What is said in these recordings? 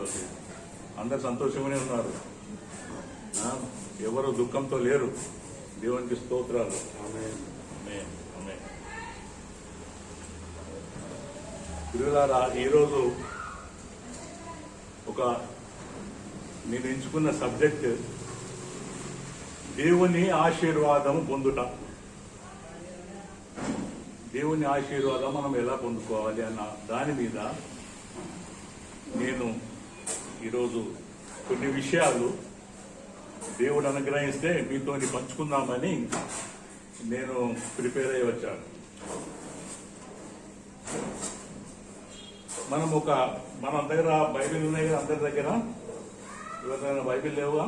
Okay, అందరు సంతోషంగానే ఉన్నారు, ఎవరు దుఃఖంతో లేరు. దేవునికి స్తోత్రాలు. ఆమేన్, ఆమేన్, ఆమేన్. ప్రియులారా, ఈరోజు నేను ఎంచుకున్న సబ్జెక్ట్ దేవుని ఆశీర్వాదం పొందుట. దేవుని ఆశీర్వాదం మనం ఎలా పొందుకోవాలి అన్న దాని మీద నేను ఈరోజు కొన్ని విషయాలు దేవుడు అనుగ్రహిస్తే మీతో పంచుకుందామని నేను ప్రిపేర్ అయ్యి వచ్చాను. మన దగ్గర బైబిల్ ఉన్నాయి కదా, అందరి దగ్గర. ఎవరైనా బైబిల్ లేవుగా?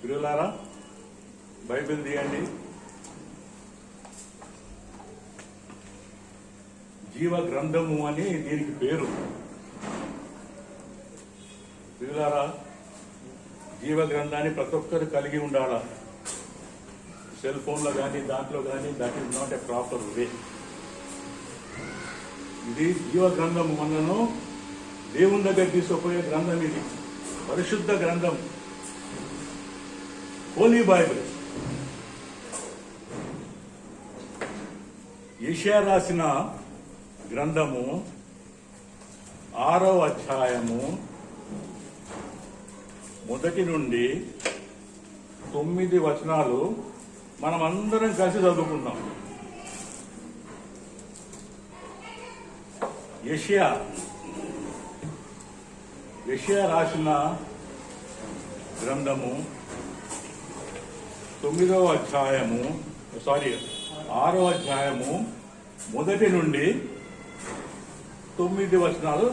ప్రియులారా, బైబిల్ తీయండి. జీవ గ్రంథము అని దీనికి పేరు. ప్రియులారా, జీవ గ్రంథాన్ని ప్రతి ఒక్కరు కలిగి ఉండాలా. సెల్ ఫోన్లో కానీ దాంట్లో కానీ that is not a proper way. ఇది జీవ గ్రంథం, మనను దేవుని దగ్గర తీసుకుపోయే గ్రంథం. ఇది పరిశుద్ధ గ్రంథం, హోలీ బైబిల్. యెషయా రాసిన గ్రంథము 6వ అధ్యాయము 1 నుండి 9 వచనాలు మనం అందరం కలిసి చదువుకుందాం. యెషయా రాసిన గ్రంథము 6వ అధ్యాయము 1 నుండి 9 వచనాలు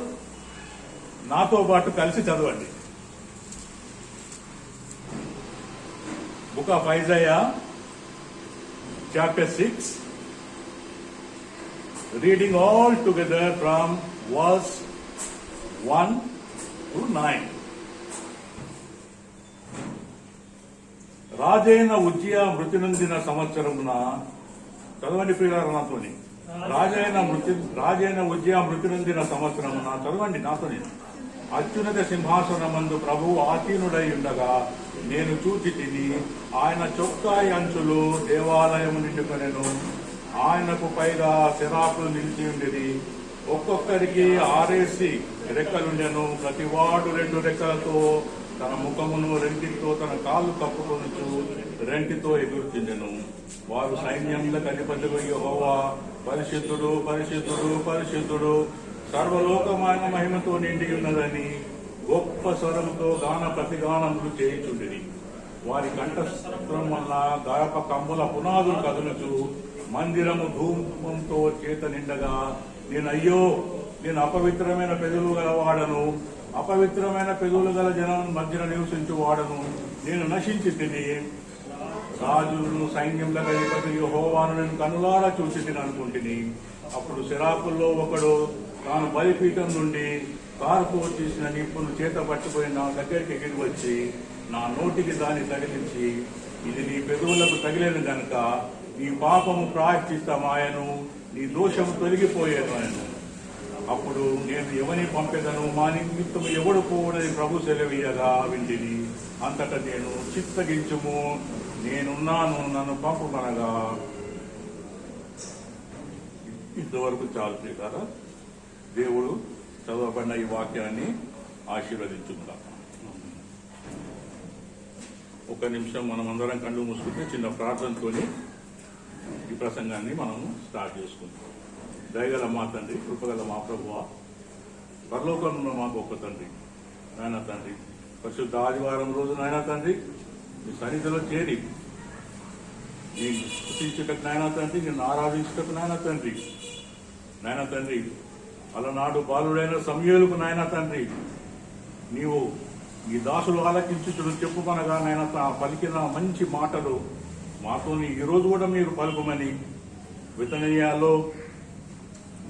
నాతో పాటు కలిసి చదవండి. Book of Isaiah chapter 6, reading all together from verse 1 to 9. రాజైన ఉజ్జియా మృతి నొందిన సంవత్సరమున, చదవండి ప్రియులారా నాతోని. రాజైన ఉజ్జియా మృతి నొందిన సంవత్సరమున, చదవండి నాతోని. అత్యున్నత సింహాసనమందు ప్రభువు ఆసీనుడై ఉండగా నేను చూచి తిని, ఆయన చొక్కాయి అంచులు దేవాలయము నిండుకొనెను. ఆయనకు పైగా సెరాపులు నిలిచి ఉండేది. ఒక్కొక్కరికి 6 రెక్కలుండెను. ప్రతివాడు 2 రెక్కలతో తన ముఖమును, రెంటితో తన కాళ్ళు కప్పుకొనుచు రెంటితో ఎగురుచుండెను. వారు సైన్యములకు అధిపతిగా యెహోవా పరిశుద్ధుడు, పరిశుద్ధుడు, పరిశుద్ధుడు, సర్వలోకమైన మహిమతో నిండి ఉన్నదని గొప్ప స్వరముతో గాన ప్రతిగానములు చేయుచుండిరి. వారి కంఠస్త్రం వల్ల గాయప కమ్ముల పునాదులు కదులుచు మందిరము ధూమంతో చేత నిండగా, నేను అపవిత్రమైన పెదవులు గలవాడను, అపవిత్రమైన పెదవులు గల జనం మధ్యన నివసించు వాడను. నేను నశించి తిని, రాజులను సైన్యములకు అధిపతి యెహోవాను నేను కనులారా చూసి తిని అనుకుంటుని. అప్పుడు శరాపుల్లో ఒకడు తాను బలిపీఠం నుండి కారుకు తీసిన నిప్పును చేత పట్టుకుని నా దగ్గరికి ఎగిరి వచ్చి నా నోటికి దాన్ని తగిలించి, ఇది నీ పెదవులకు తగిలేను గనుక నీ పాపము ప్రాయశ్చిత్తమాయను, నీ దోషము తొలగిపోయాను అని. అప్పుడు నేను ఎవరిని పంపెదను, మా నిమిత్తము ఎవడు పోవడని ప్రభు సెలవీయగా వింటిని. అంతటా నేను చిత్తగించుము, నేనున్నాను, నన్ను పంపమనగా. ఇంతవరకు చాలు ప్రియులారా. దేవుడు చదవబడిన ఈ వాక్యాన్ని ఆశీర్వదించుకుందాం. ఒక నిమిషం మనం అందరం కళ్ళు మూసుకుంటే చిన్న ప్రార్థనతోని ఈ ప్రసంగాన్ని మనము స్టార్ట్ చేసుకుంటాం. దయగల మా తండ్రి, కృపగల మా ప్రభువా, పరలోకంలో మా గొప్ప తండ్రి, నాయన తండ్రి, పరిశుద్ధ ఆదివారం రోజు నాయన తండ్రి మీ సన్నిధిలో చేరి నీ స్తుతించుటకు నాయన తండ్రి, నిన్ను ఆరాధించుటకు నాయన తండ్రి, నాయన తండ్రి, అలనాడు బాలుడైన సమూయేలుకు నాయన తండ్రి నీవు నీ దాసులు ఆలకించుచుడు చెప్పుకొనగా నాయన పలికిన మంచి మాటలు మాతోని ఈరోజు కూడా మీరు పలుకుమని, బెతనియాలో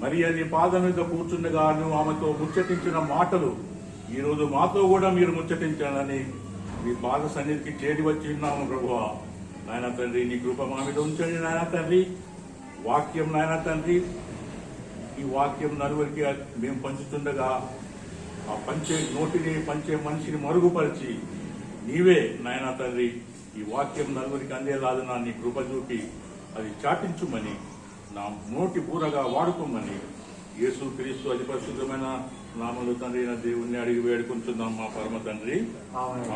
మరియ నీ పాదం మీద కూర్చుండగా నువ్వు ఆమెతో ముచ్చటించిన మాటలు ఈరోజు మాతో కూడా మీరు ముచ్చటించాలని మీ పాద సన్నిధికి చేరి వచ్చి ఉన్నాము ప్రభువా. నాయన తండ్రి, నీ కృప మా మీద ఉంచండి నాయన తండ్రి. వాక్యం నాయన తండ్రి, ఈ వాక్యం నలుగురికి మేము పంచుతుండగా ఆ నోటిని పంచే మనిషిని మరుగుపరిచి నీవే నాయన తండ్రి ఈ వాక్యం నలుగురికి అందేలాగా నీ కృప చూపి అది చాటించుమని నా నోటి పూరగా వాడుకోమని యేసు క్రీస్తు అతి పరిశుద్ధమైన నామలు తండ్రి అయిన దేవుణ్ణి అడిగి వేడుకుంటున్నాం మా పరమ తండ్రి.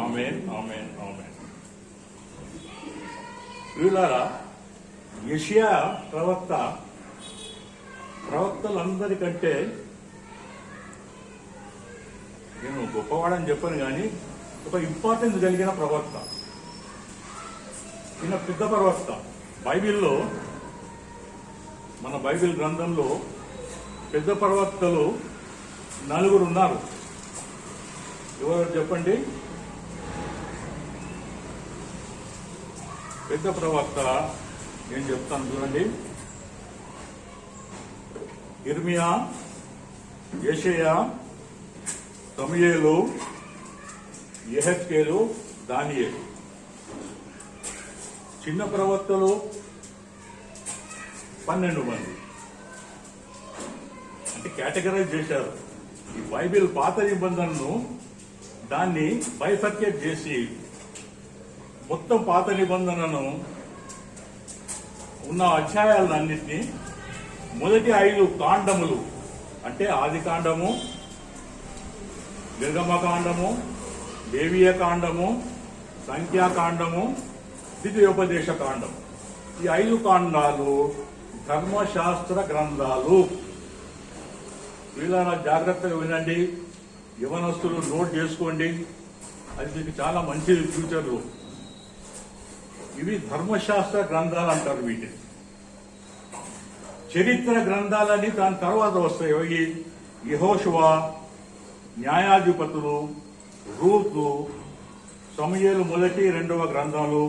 ఆమేన్ ఆమేన్ ఆమేన్. ప్రియులారా, యెషయా ప్రవక్తలందరికంటే నేను గొప్పవాడని చెప్పాను కానీ ఒక ఇంపార్టెన్స్ కలిగిన ప్రవక్త. ఈయన పెద్ద ప్రవక్త. బైబిల్లో, మన బైబిల్ గ్రంథంలో పెద్ద ప్రవక్తలు 4 ఉన్నారు. ఎవరు చెప్పండి? పెద్ద ప్రవక్త నేను చెప్తాను చూడండి. ఇర్మియా, యెషయా, సమూయేలు, యెహెజ్కేలు, దానియేలు. చిన్న ప్రవక్తలు 12 మంది. అంటే కేటగరైజ్ చేశారు. ఈ బైబిల్ పాత నిబంధనను దాన్ని బైఫర్కేట్ చేసి మొత్తం పాత నిబంధనను ఉన్న అధ్యాయాలన్నింటినీ మొదటి 5 కాండములు అంటే ఆది కాండము, నిర్గమకాండము, లేవియ కాండము, సంఖ్యాకాండము, ద్వితీయోపదేశ కాండము, ఈ 5 కాండాలు ధర్మశాస్త్ర గ్రంథాలు. వీళ్ళ జాగ్రత్తగా వినండి, యవనస్తులు నోట్ చేసుకోండి, అది మీకు చాలా మంచిది ఫ్యూచర్లో. ఇవి ధర్మశాస్త్ర గ్రంథాలు అంటారు వీటిని. చరిత్ర గ్రంథాలని దాని తర్వాత వస్తాయి. యెహోషువ, న్యాయాధిపతులు, రూతు, సమూయేలు మొదటి 2వ గ్రంథాలు,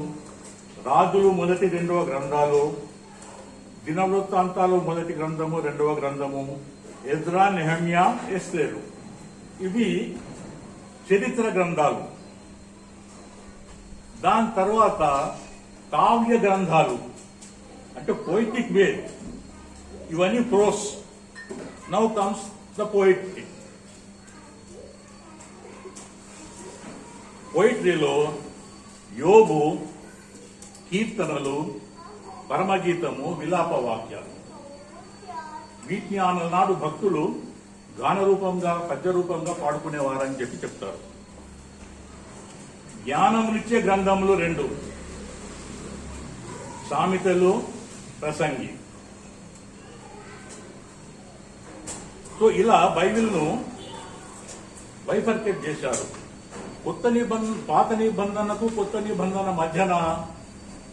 రాజులు మొదటి 2వ గ్రంథాలు, దినవృత్తాంతాలు మొదటి గ్రంథము 2వ గ్రంథము, ఎజ్రా, నెహమ్యా, ఎస్తేరు. ఇవి చరిత్ర గ్రంథాలు. దాని తర్వాత కావ్య గ్రంథాలు అంటే పోయిటిక్ వే, ఇవన్నీ prose. Now comes the poetry. పోయిట్రీలో యోబు, కీర్తనలు, పరమగీతము, విలాప వాక్యాలు. వీటిని ఆనాడు భక్తులు గానరూపంగా, పద్యరూపంగా పాడుకునేవారని చెప్తారు. జ్ఞానమునిచ్చే గ్రంథములు 2, సామెతలు, ప్రసంగి. సో ఇలా బైబిల్ను బైఫర్కేట్ చేశారు. పాత నిబంధనకు కొత్త నిబంధన మధ్యన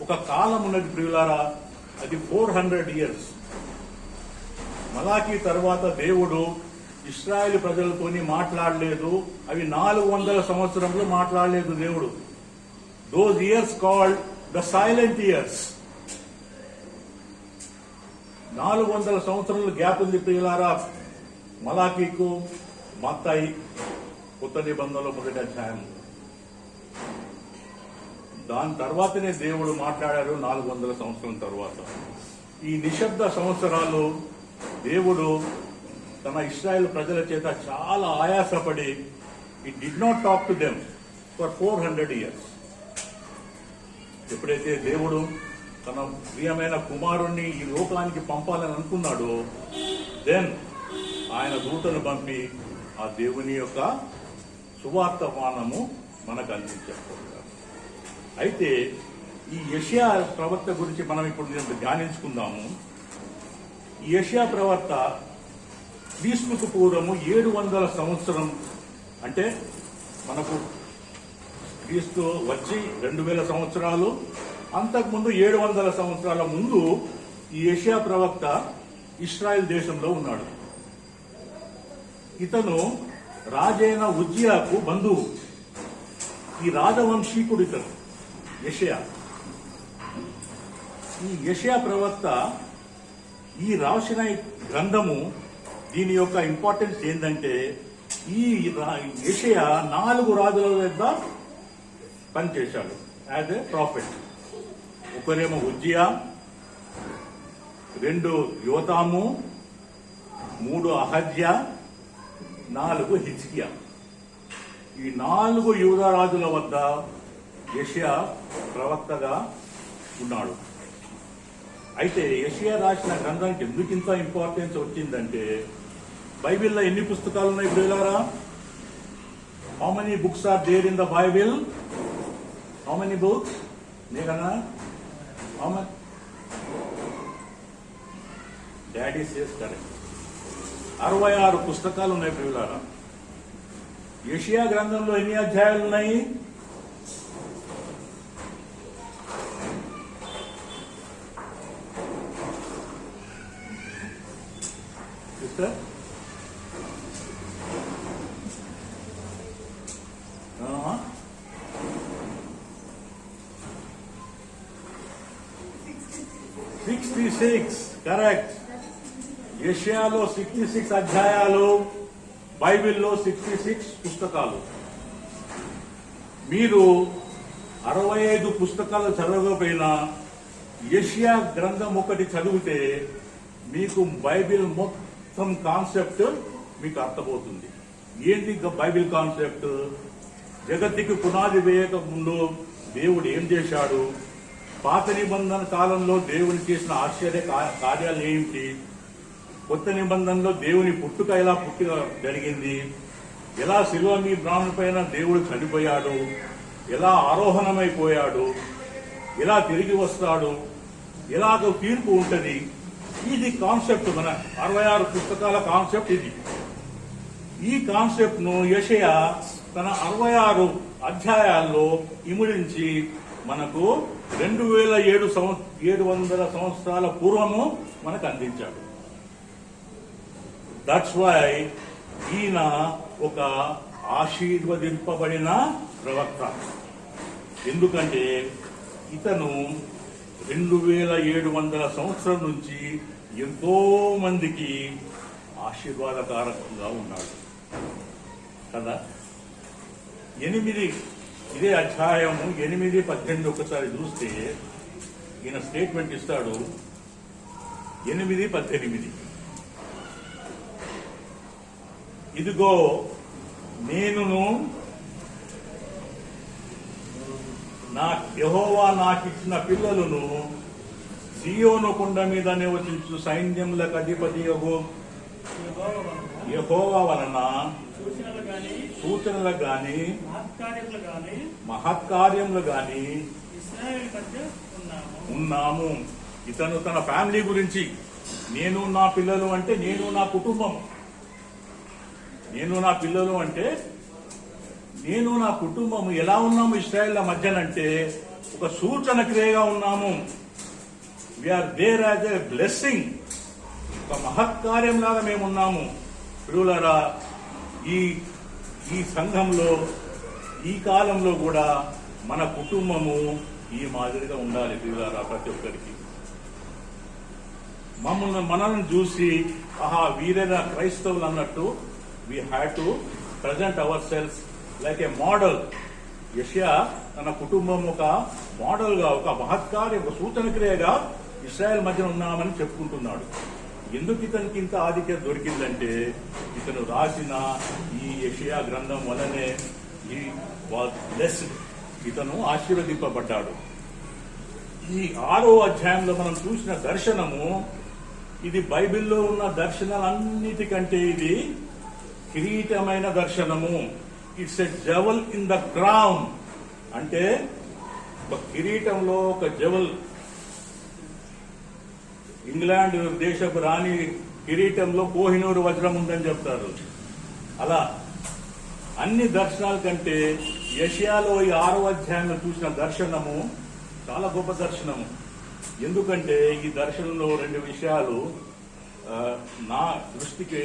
ఒక కాలం ఉన్నది ప్రియులారా, అది 400 years. మలాకీ తర్వాత దేవుడు ఇశ్రాయేలు ప్రజలతోని మాట్లాడలేదు. అవి 400 సంవత్సరంలో మాట్లాడలేదు దేవుడు. Those years called the silent years. 400 సంవత్సరాలు గ్యాప్ ఉంది ప్రియులారా మలాకీకు, మత్తయి కొత్త నిబంధనలో మొదటి అధ్యాయం. దాని తర్వాతనే దేవుడు మాట్లాడారు 400 సంవత్సరం తర్వాత. ఈ నిశ్శబ్ద సంవత్సరాలు దేవుడు తన ఇశ్రాయేల్ ప్రజల చేత చాలా ఆయాసపడి it did not talk to them for 400 years. ఎప్పుడైతే దేవుడు తన ప్రియమైన కుమారుణ్ణి ఈ లోకానికి పంపాలని అనుకున్నాడో, దెన్ ఆయన దూతను పంపి ఆ దేవుని యొక్క సువార్తమానము మనకు అందించారు. అయితే ఈ యెషయా ప్రవక్త గురించి మనం ఇప్పుడు ధ్యానించుకుందాము. ఈ యెషయా ప్రవక్త క్రీస్తుకు పూర్వము 700 సంవత్సరం, అంటే మనకు క్రీస్తు వచ్చి 2000 సంవత్సరాలు, అంతకుముందు 700 సంవత్సరాల ముందు ఈ యెషయా ప్రవక్త ఇశ్రాయేల్ దేశంలో ఉన్నాడు. ఇతను రాజైన ఉజ్జియాకు బంధువు. ఈ రాజవంశీకుడు ఇతను యెషయా. ఈ యెషయా ప్రవక్త ఈ రాసిన గ్రంథము, దీని యొక్క ఇంపార్టెన్స్ ఏంటంటే, ఈ యెషయా 4 రాజుల వద్ద పనిచేశాడు యాజ్ ఏ ప్రాఫెట్. ఒకరేమో ఉజ్జియా, 2 యోతాము, 3 అహజ్యా, 4 హిజ్కియా. ఈ 4 యూదరాజుల వద్ద యెషయా ప్రవక్తగా ఉన్నాడు. అయితే యెషయా రాసిన గ్రంథానికి ఎందుకు ఇంత ఇంపార్టెన్స్ వచ్చిందంటే, బైబిల్లో ఎన్ని పుస్తకాలు ఉన్నాయి ప్రియులారా? How many books are there in the Bible? How many books? నీకన్నా how many? Daddy says correct. 66 పుస్తకాలు ఉన్నాయి ప్రియులారా. యెషయా గ్రంథంలో ఎన్ని అధ్యాయాలు ఉన్నాయి? Sister 66 correct. యెషయాలో 66 అధ్యాయాలు, బైబిల్లో 66 పుస్తకాలు. మీరు 65 పుస్తకాలు చదవకపోయినా యెషయా గ్రంథం ఒకటి చదివితే మీకు బైబిల్ మొత్తం కాన్సెప్ట్ మీకు అర్థమవుతుంది. ఏంటి బైబిల్ కాన్సెప్ట్? జగత్తుకి పునాది వేయక ముందు దేవుడు ఏం చేశాడు, పాత నిబంధన కాలంలో దేవుని చేసిన ఆశ్చర్య కార్యాలు ఏంటి, కొత్త నిబంధనలో దేవుని పుట్టుక ఎలా జరిగింది, ఎలా శిలువ మీ బ్రాహ్మణ పైన దేవుడు చనిపోయాడు, ఎలా ఆరోహణమైపోయాడు, ఎలా తిరిగి వస్తాడు, ఎలాగో తీర్పు ఉంటది. ఇది కాన్సెప్ట్, మన 66 పుస్తకాల కాన్సెప్ట్ ఇది. ఈ కాన్సెప్ట్ ను యెషయా తన 66 అధ్యాయాల్లో ఇముడించి మనకు 2700 సంవత్సరాల పూర్వము మనకు అందించాడు. దట్స్ వై ఈయన ఒక ఆశీర్వదింపబడిన ప్రవక్త. ఎందుకంటే ఇతను 2700 సంవత్సరం నుంచి ఎంతో మందికి ఆశీర్వాదకారకంగా ఉన్నాడు కదా. 8 ఇదే అధ్యాయము 8-18 ఒకసారి చూస్తే ఈయన స్టేట్మెంట్ ఇస్తాడు. 8-18 ఇదిగో నేనును నా యెహోవా నాకిచ్చిన పిల్లలను సీయోను కొండ మీద నివసించు సైన్యములకు అధిపతి యెహోవా వలన సూచనలు గాని మహత్కార్యములు గాని ఉన్నాము. ఇతను తన ఫ్యామిలీ గురించి, నేను నా పిల్లలు అంటే నేను నా కుటుంబం, నేను నా పిల్లలు అంటే నేను నా కుటుంబము ఎలా ఉన్నాము ఇశ్రాయేళ్ల మధ్యనంటే ఒక సూచన క్రియగా ఉన్నాము. We are there as a blessing, ఒక మహత్కార్యం లాగా మేమున్నాము. ప్రియులారా, ఈ సంఘంలో ఈ కాలంలో కూడా మన కుటుంబము ఈ మాదిరిగా ఉండాలి ప్రియులారా. ప్రతి ఒక్కరికి మనల్ని చూసి ఆహా వీరైనా క్రైస్తవులు అన్నట్టు we have to present ourselves like a model. యెషయా తన కుటుంబం ఒక మోడల్ గా, ఒక మహత్కార్య, ఒక సూచన క్రియగా ఇశ్రాయేల్ మధ్యన ఉన్నామని చెప్పుకుంటున్నాడు. ఎందుకు ఇతనికి ఇంత ఆధిక్యత దొరికిందంటే ఇతను రాసిన ఈ యెషయా గ్రంథం వలనే ఈ వాజ్ బ్లెస్డ్, ఇతను ఆశీర్వదింపబడ్డాడు. ఈ 6వ అధ్యాయంలో మనం చూసిన దర్శనము, ఇది బైబిల్లో ఉన్న దర్శనాలన్నిటికంటే ఇది కిరీటమైన దర్శనము. It's a jewel in the crown, అంటే ఒక కిరీటంలో ఒక జవల్. ఇంగ్లాండ్ దేశపు రాణి కిరీటంలో కోహినూరు వజ్రం ఉందని చెప్తారు. అలా అన్ని దర్శనాల కంటే యెషయాలో ఈ 6వ అధ్యాయంలో చూసిన దర్శనము చాలా గొప్ప దర్శనము. ఎందుకంటే ఈ దర్శనంలో 2 విషయాలు నా దృష్టికి,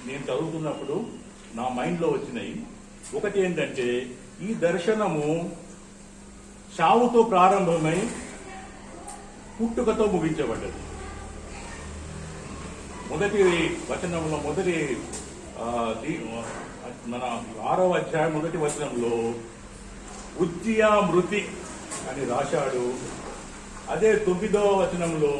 నేను చదువుతున్నప్పుడు నా మైండ్లో వచ్చినాయి. ఒకటి ఏంటంటే ఈ దర్శనము చావుతో ప్రారంభమై పుట్టుకతో ముగించబడ్డది. మొదటి వచనంలో, మన 6వ అధ్యాయం మొదటి వచనంలో ఉజ్జియా మృతి అని రాశాడు. అదే 9వ వచనంలో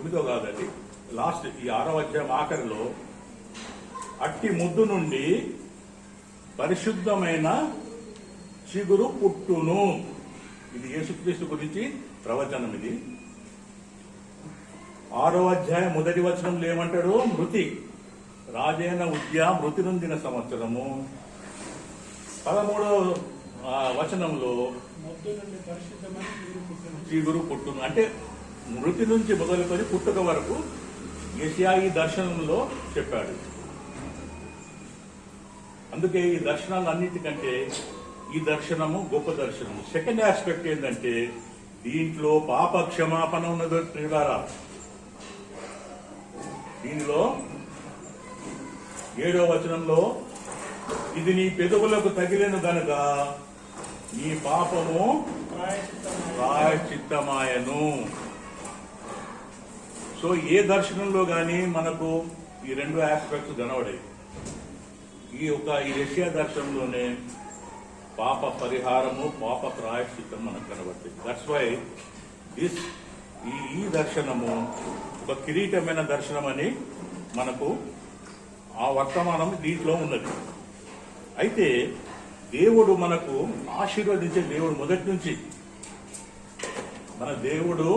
9 కాదండి, లాస్ట్ ఈ 6వ అధ్యాయం ఆఖరిలో అట్టి ముద్దు నుండి పరిశుద్ధమైన చిగురు పుట్టును. ఇది యేసుక్రీస్తు గురించి ప్రవచనం. ఇది 6వ అధ్యాయం 1వ వచనంలో ఏమంటాడు? మృతి రాజైన ఉద్య మృతి నొందిన సంవత్సరము. 13వ వచనంలో చిగురు పుట్టును అంటే మృతి నుంచి మొదలుకొని పుట్టుక వరకు యెషయా ఈ దర్శనంలో చెప్పాడు. అందుకే ఈ దర్శనాలన్నిటికంటే ఈ దర్శనము గొప్ప దర్శనము. సెకండ్ ఆస్పెక్ట్ ఏంటంటే దీంట్లో పాప క్షమాపణ ఉన్నదో ప్రియులారా. దీనిలో 7వ వచనంలో ఇది నీ పెదవులకు తగిలిన గనుక నీ పాపము ప్రాయశ్చిత్తమాయను. సో ఏ దర్శనంలో గాని మనకు ఈ 2 ఆస్పెక్ట్స్ కనబడాయి. ఈ యెషయా దర్శనంలోనే పాప పరిహారము, పాప ప్రాయశ్చిత్తం మనకు కనబడుతుంది. దట్స్ వై ఈ దర్శనము ఒక కిరీటమైన దర్శనం అని మనకు ఆ వర్తమానం దీంట్లో ఉన్నది. అయితే దేవుడు మనకు ఆశీర్వదించే దేవుడు మొదటి నుంచి. మన దేవుడు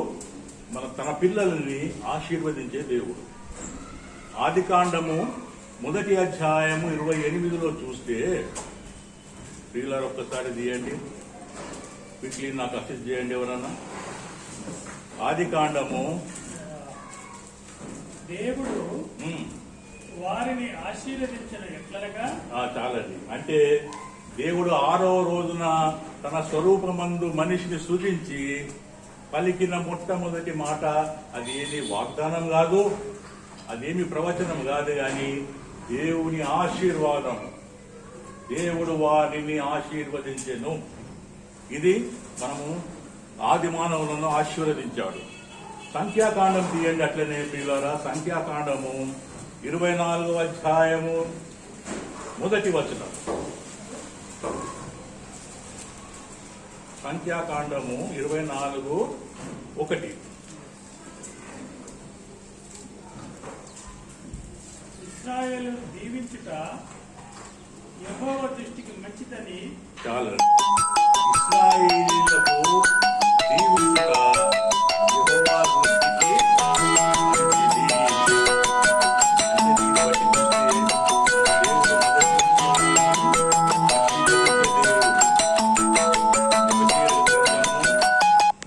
తన పిల్లల్ని ఆశీర్వదించే దేవుడు. ఆదికాండము 1వ అధ్యాయము 28లో చూస్తే, పిల్లలు ఒక్కసారి తీయండి, క్విక్లీ నాకు అసిస్ట్ చేయండి ఎవరన్నా. ఆదికాండము దేవుడు వారిని ఆశీర్వదించిన ఎట్లనగా చాలండి. అంటే దేవుడు 6వ రోజున తన స్వరూపమందు మనిషిని సృజించి పలికిన మొట్టమొదటి మాట అది ఏది వాగ్దానం కాదు, అదేమి ప్రవచనం కాదు, కానీ దేవుని ఆశీర్వాదం. దేవుడు వారిని ఆశీర్వదించెను. ఇది మనము ఆది మానవులను ఆశీర్వదించాడు. సంఖ్యాకాండం తీయండి అట్లనే పిల్లరా. సంఖ్యాకాండము 24వ అధ్యాయము 1వ వచనం. సంఖ్యాకాండము 24:1. ఇశ్రాయేలు దీవించుట యెహోవా దృష్టికి మంచిదని. చాలా ఇశ్రాయేలీయులకు దీవించుట యెహోవా దృష్టికి మంచిది.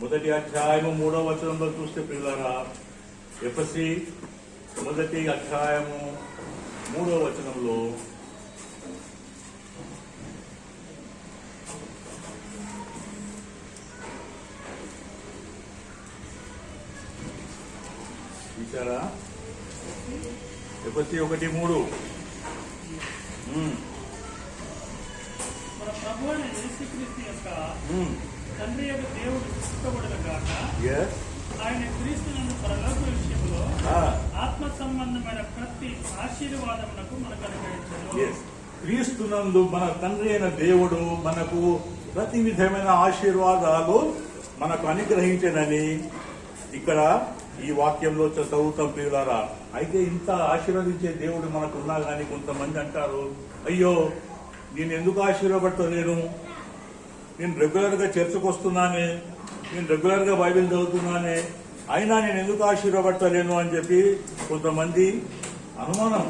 మొదటి అధ్యాయము 3వ వచనంలో చూస్తే పిల్లరా, ఎఫెసీ 1వ అధ్యాయము 3వ వచనంలో చూసారా? ఎఫెసీ 1:3 మన ప్రభువైన యేసుక్రీస్తు యొక్క తండ్రి యొక్క దేవుడు స్థుతింపబడును గాక. ఆయన క్రీస్తునందు పరలోక విషయంలో ఆత్మ సంబంధమైన ప్రతి ఆశీర్వాదమునకు మనకు అనుగ్రహించను. క్రీస్తునందు మన తండ్రి అయిన దేవుడు మనకు ప్రతి విధమైన ఆశీర్వాదాలు మనకు అనుగ్రహించనని ఇక్కడ ఈ వాక్యంలో చదువుతాం ప్రియులారా. అయితే ఇంత ఆశీర్వదించే దేవుడు మనకు ఉన్నా కానీ కొంతమంది అంటారు, అయ్యో నేను ఎందుకు ఆశీర్వపడతలేను, నేను రెగ్యులర్ గా చర్చకు వస్తున్నానే, నేను రెగ్యులర్ గా బైబిల్ చదువుతున్నానే, అయినా నేను ఎందుకు ఆశీర్వపడతలేను అని చెప్పి కొంతమంది అనుమానం.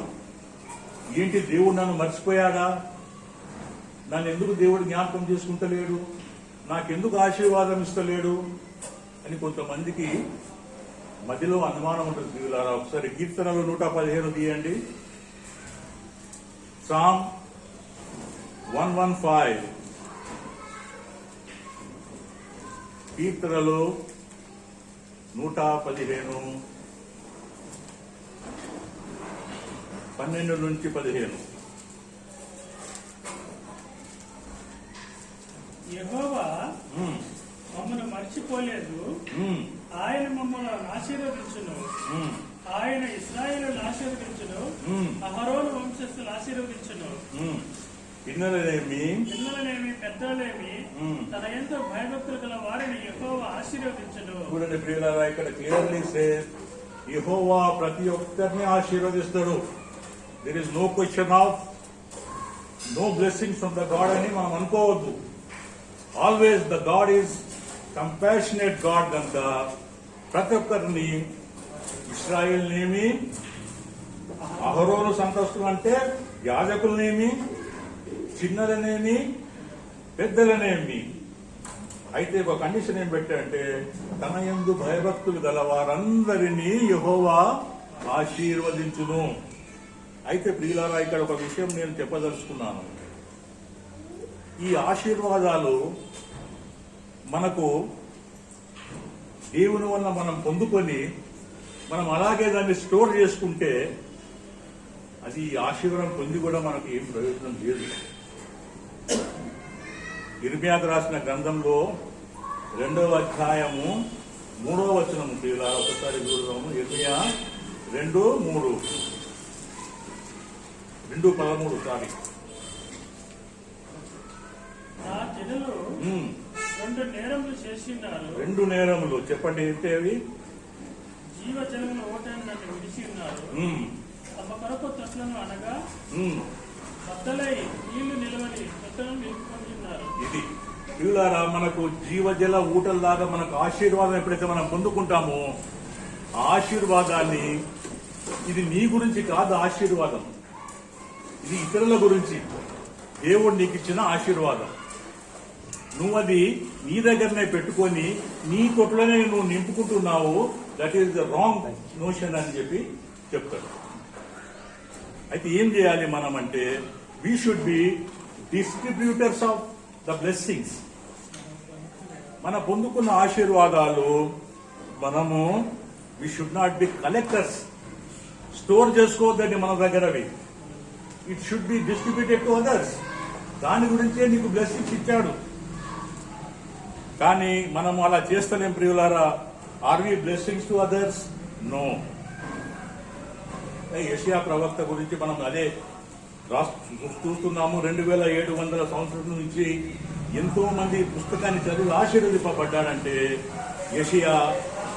ఏంటి, దేవుడు నన్ను మర్చిపోయాడా, నన్ను ఎందుకు దేవుడు జ్ఞాపకం చేసుకుంటలేడు, నాకెందుకు ఆశీర్వాదం ఇస్తలేడు అని కొంతమందికి మధ్యలో అనుమానం ఉంటుంది ప్రియులారా. ఒకసారి కీర్తనలు 115 తీయండి. సామ్ 115. కీర్తనలు 115 12 నుంచి 15. యెహోవా మమ్మల్ని మర్చిపోలేదు, ఆయన మమ్మల్ని ఆశీర్వదించును. ఆయన ఇశ్రాయేలును ఆశీర్వదించును, అహరోను వంశస్థులు ఆశీర్వదించును. పిల్లలనేమి పెద్దలేమి తన ఎంతో భయభక్తులు గల వారిని యెహోవా ఆశీర్వదించును. చూడండి ప్రియులారా, ఇక్కడ క్లియర్లీ సేస్ యెహోవా ప్రతి ఒక్కరిని ఆశీర్వదిస్తాడు. There is no question of no blessings from the God అని మనం అనుకోవద్దు. Always the God is compassionate God కనుక ప్రతి ఒక్కరిని, ఇశ్రాయేల్నేమి, అహరోను సంతస్తులు అంటే యాజకులనేమి, చిన్నలనేమి, పెద్దలనేమి. అయితే ఒక కండిషన్ ఏం పెట్టారంటే తన యందు భయభక్తులు గల వారందరినీ యెహోవా ఆశీర్వదించును. అయితే ప్రియులారా, ఇక్కడ ఒక విషయం నేను చెప్పదలుచుకున్నాను. ఈ ఆశీర్వాదాలు మనకు దేవుని వల్ల మనం పొందుకొని మనం అలాగే దాన్ని స్టోర్ చేసుకుంటే అది ఈ ఆశీర్వాదం పొంది కూడా మనకు ఏం ప్రయోజనం లేదు. ఇర్మియాకు రాసిన గ్రంథంలో 2వ అధ్యాయము 3వ వచనము ప్రియులారా, ఒకసారి చూడదాము. ఇర్మియా 2:13 సారీ. నా జనులు 2 నేరములు చేసిన్నారు. 2 నేరములు చెప్పండి ఏంటి అవి? జీవజలముల ఓటాన్ని నన్ను విడిచి ఉన్నారు. తమ కొరకు తొట్లను అనగా బద్దలై నీళ్లు నిలవని తొట్టలను నిలుపుకుంటున్నారు. ఇది ప్రియులారా, మనకు జీవజల ఊటల్లాగా మనకు ఆశీర్వాదం ఎప్పుడైతే మనం పొందుకుంటామో ఆ ఆశీర్వాదాన్ని, ఇది నీ గురించి కాదు ఆశీర్వాదం, ఇది ఇతరుల గురించి దేవుడు నీకు ఇచ్చిన ఆశీర్వాదం. నువ్వు అది నీ దగ్గరనే పెట్టుకొని నీ కొట్లోనే నువ్వు నింపుకుంటున్నావు. That is the wrong notion అని చెప్పి చెప్తాడు. అయితే ఏం చేయాలి మనం అంటే, we should be distributors of the blessings. మన పొందుకున్న ఆశీర్వాదాలు మనము we should not be collectors. Store చేసుకోవద్దండి మన దగ్గరవి. It should be distributed to others. దాని గురించే నీకు బ్లెస్సింగ్స్ ఇచ్చాడు. కానీ మనం అలా చేస్తలేం ప్రియులారా. Are we blessings to others? No. యెషయా ప్రవక్త గురించి మనం అదే చూస్తున్నాము. 2700 సంవత్సరాల నుంచి ఎంతో మంది పుస్తకాన్ని చదివి ఆశీర్వదింపబడ్డాడంటే యెషయా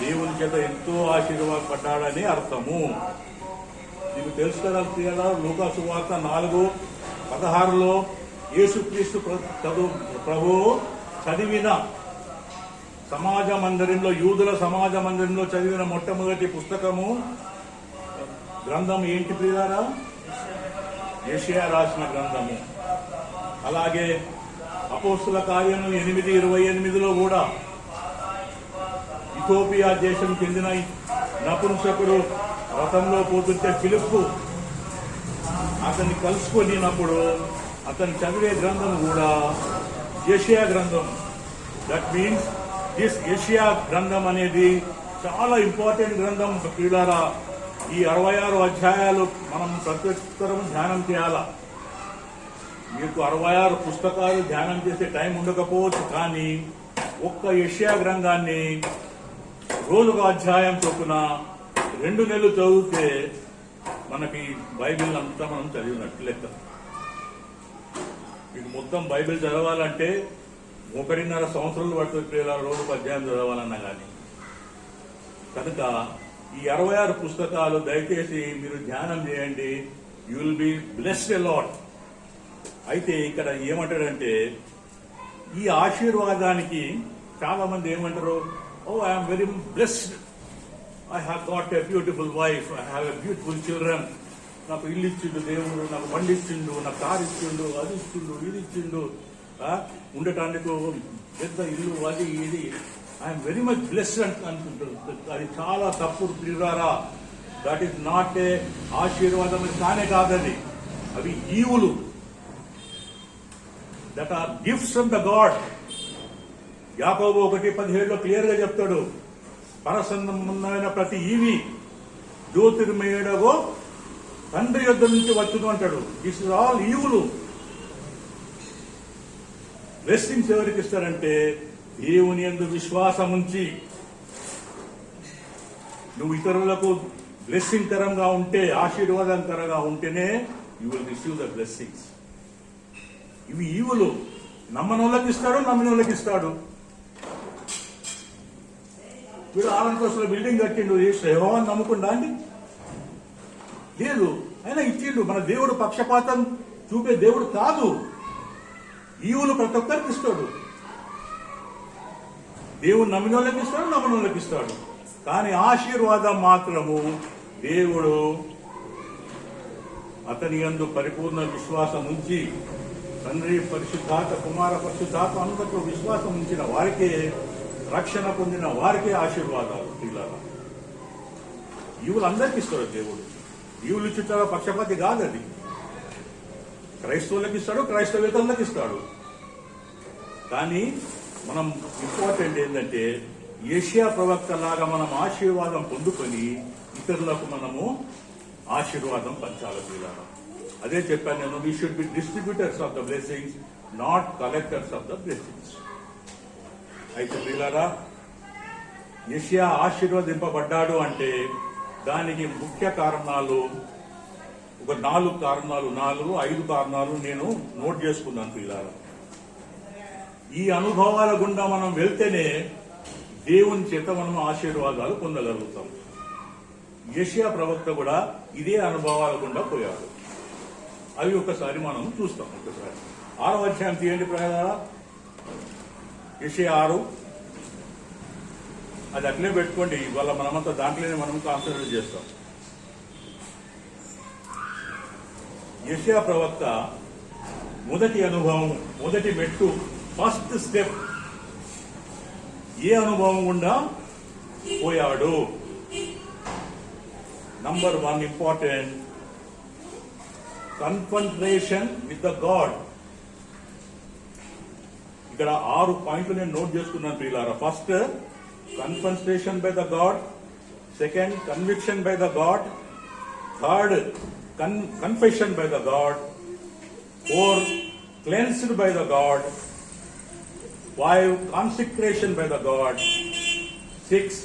దేవుని చేత ఎంతో ఆశీర్వాదపడ్డాడని అర్థము. మీకు తెలుసు కదా ప్రియులారా, లూకా సువార్త 4:16 యేసుక్రీస్తు ప్రభువు చదివిన సమాజ మందిరంలో, యూదుల సమాజ మందిరంలో చదివిన మొట్టమొదటి పుస్తకము, గ్రంథం ఏంటి ప్రియులారా? యెషయా రాసిన గ్రంథము. అలాగే అపోస్తుల కార్యము 8:28 కూడా ఇథియోపియా దేశం చెందిన నపుంసకుడు రథంలో పోతుంటే ఫిలిప్పు అతన్ని కలుసుకొనినప్పుడు అతను చదివే గ్రంథం కూడా యెషయా గ్రంథం. దట్ మీన్స్ దిస్ యెషయా గ్రంథం అనేది చాలా ఇంపార్టెంట్ గ్రంథం ప్రియులారా. ఈ 66 అధ్యాయాలు మనం ప్రతి ఒక్కరూ ధ్యానం చేయాలా. మీకు 66 పుస్తకాలు ధ్యానం చేసే టైం ఉండకపోవచ్చు, కానీ ఒక్క యెషయా గ్రంథాన్ని రోజుకు అధ్యాయం చొప్పున 2 నెలలు చదివితే మనకి బైబిల్ అంతా మనం చదివినట్టు లెక్క. మీకు మొత్తం బైబిల్ చదవాలంటే 1.5 సంవత్సరాలు పడుతుంది ప్రియులారా, రోజుకు అధ్యాయం చదవాలన్నా కానీ. కనుక ఈ 66 పుస్తకాలు దయచేసి మీరు ధ్యానం చేయండి. You will be blessed a lot. అయితే ఇక్కడ ఏమంటాడంటే, ఈ ఆశీర్వాదానికి చాలా మంది ఏమంటారు, oh I'm very blessed, I have got a beautiful wife, I have a beautiful children. నాకు ఇల్లు ఇచ్చిండు దేవుడు, నాకు బండి ఇచ్చిండు, నాకు కారు ఇచ్చిండు, అది ఇచ్చిండు, ఇది ఇచ్చిండు, ఉండటానికి పెద్ద ఇల్లు, అది ఇది, ఐఎమ్ వెరీ మచ్ బ్లెస్డ్ అనుకుంటారు. అది చాలా తప్పుడు ప్రియులారా. దట్ ఈస్ నాట్ ఏ ఆశీర్వాదం, కానే కాదని. అవి ఈవులు. That are gifts from the God. యాకోబు 1:17 క్లియర్ గా చెప్తాడు, పరసంబంధమైన ప్రతి ఈవి జ్యోతిర్మయుడగో తండ్రి యొద్ద నుంచి వచ్చును అంటాడు. దిస్ ఇస్ ఆల్ ఈవులు. బ్లెస్సింగ్స్ ఎవరికి ఇస్తారంటే, దేవుని యందు విశ్వాసం ఉంచి నువ్వు ఇతరులకు బ్లెస్సింగ్ కరంగా ఉంటే, ఆశీర్వాదకరంగా ఉంటేనే you will receive the blessings. ఇవి ఈవులు. నమ్మనోళ్ళకి ఇస్తాడు, నమ్మినోళ్ళకి ఇస్తాడు. వీడు ఆలంకోసలో బిల్డింగ్ కట్టిండు యెహోవాను నమ్ముకుండా అండి? లేదు, అయినా ఇచ్చిండు. మన దేవుడు పక్షపాతం చూపే దేవుడు కాదు. ఈవులు ప్రతి ఒక్కరికి ఇస్తాడు. దేవుడు నమ్మిన వాళ్ళకి ఇస్తాడు, నమ్మిన వాళ్ళకి ఇస్తాడు. కానీ ఆశీర్వాదం మాత్రము దేవుడు అతని యందు పరిపూర్ణ విశ్వాసం ఉంచి, తండ్రి పరిశుద్ధాత్మ, కుమార పరిశుద్ధాత్మ అందరితో విశ్వాసం ఉంచిన వారికే, రక్షణ పొందిన వారికే ఆశీర్వాదాలు. పిల్లలు ఈవులు అందరికీ ఇస్తాడు దేవుడు. ఈవులు ఇచ్చుట పక్షపాతి కాదు. అది క్రైస్తవులకు ఇస్తాడు, క్రైస్తవేతరులకు ఇస్తాడు. కానీ మనం ఇంపార్టెంట్ ఏంటంటే యెషయా ప్రవక్త లాగా మనం ఆశీర్వాదం పొందుకొని ఇతరులకు మనము ఆశీర్వాదం పంచాలి. పిల్లలు అదే చెప్పాను నేను, we should be distributors of the blessings, not collectors of the blessings. అయితే పిల్లరా, యెషయా ఆశీర్వదింపబడ్డాడు అంటే దానికి ముఖ్య కారణాలు ఒక 4 కారణాలు, 5 కారణాలు నేను నోట్ చేసుకున్నాను. పిల్లలు ఈ అనుభవాల గుండా మనం వెళ్తేనే దేవుని చేత మనం ఆశీర్వాదాలు పొందగలుగుతాం. యెషయా ప్రవక్త కూడా ఇదే అనుభవాల గుండా పోయాడు. అవి ఒకసారి మనం చూస్తాం. ఒకసారి 6వ అధ్యాయం తీయండి ప్రజలారా. యెషయా 6 అది అట్లే పెట్టుకోండి. ఇవాళ మనమంతా దాంట్లోనే మనం కాన్సన్ట్రేట్ చేస్తాం. యెషయా ప్రవక్త మొదటి అనుభవం, మొదటి మెట్టు, ఫస్ట్ స్టెప్ ఏ అనుభవం గుండా పోయాడు? Number 1 important, confrontation with the God. ఇక్కడ 6 పాయింట్లు నేను నోట్ చేసుకున్నాను పిల్లారా. First, confrontation by the God. Second, conviction by the God. Third, confession by the God. 4, cleansed by the God. 5, consecration by the God. 6,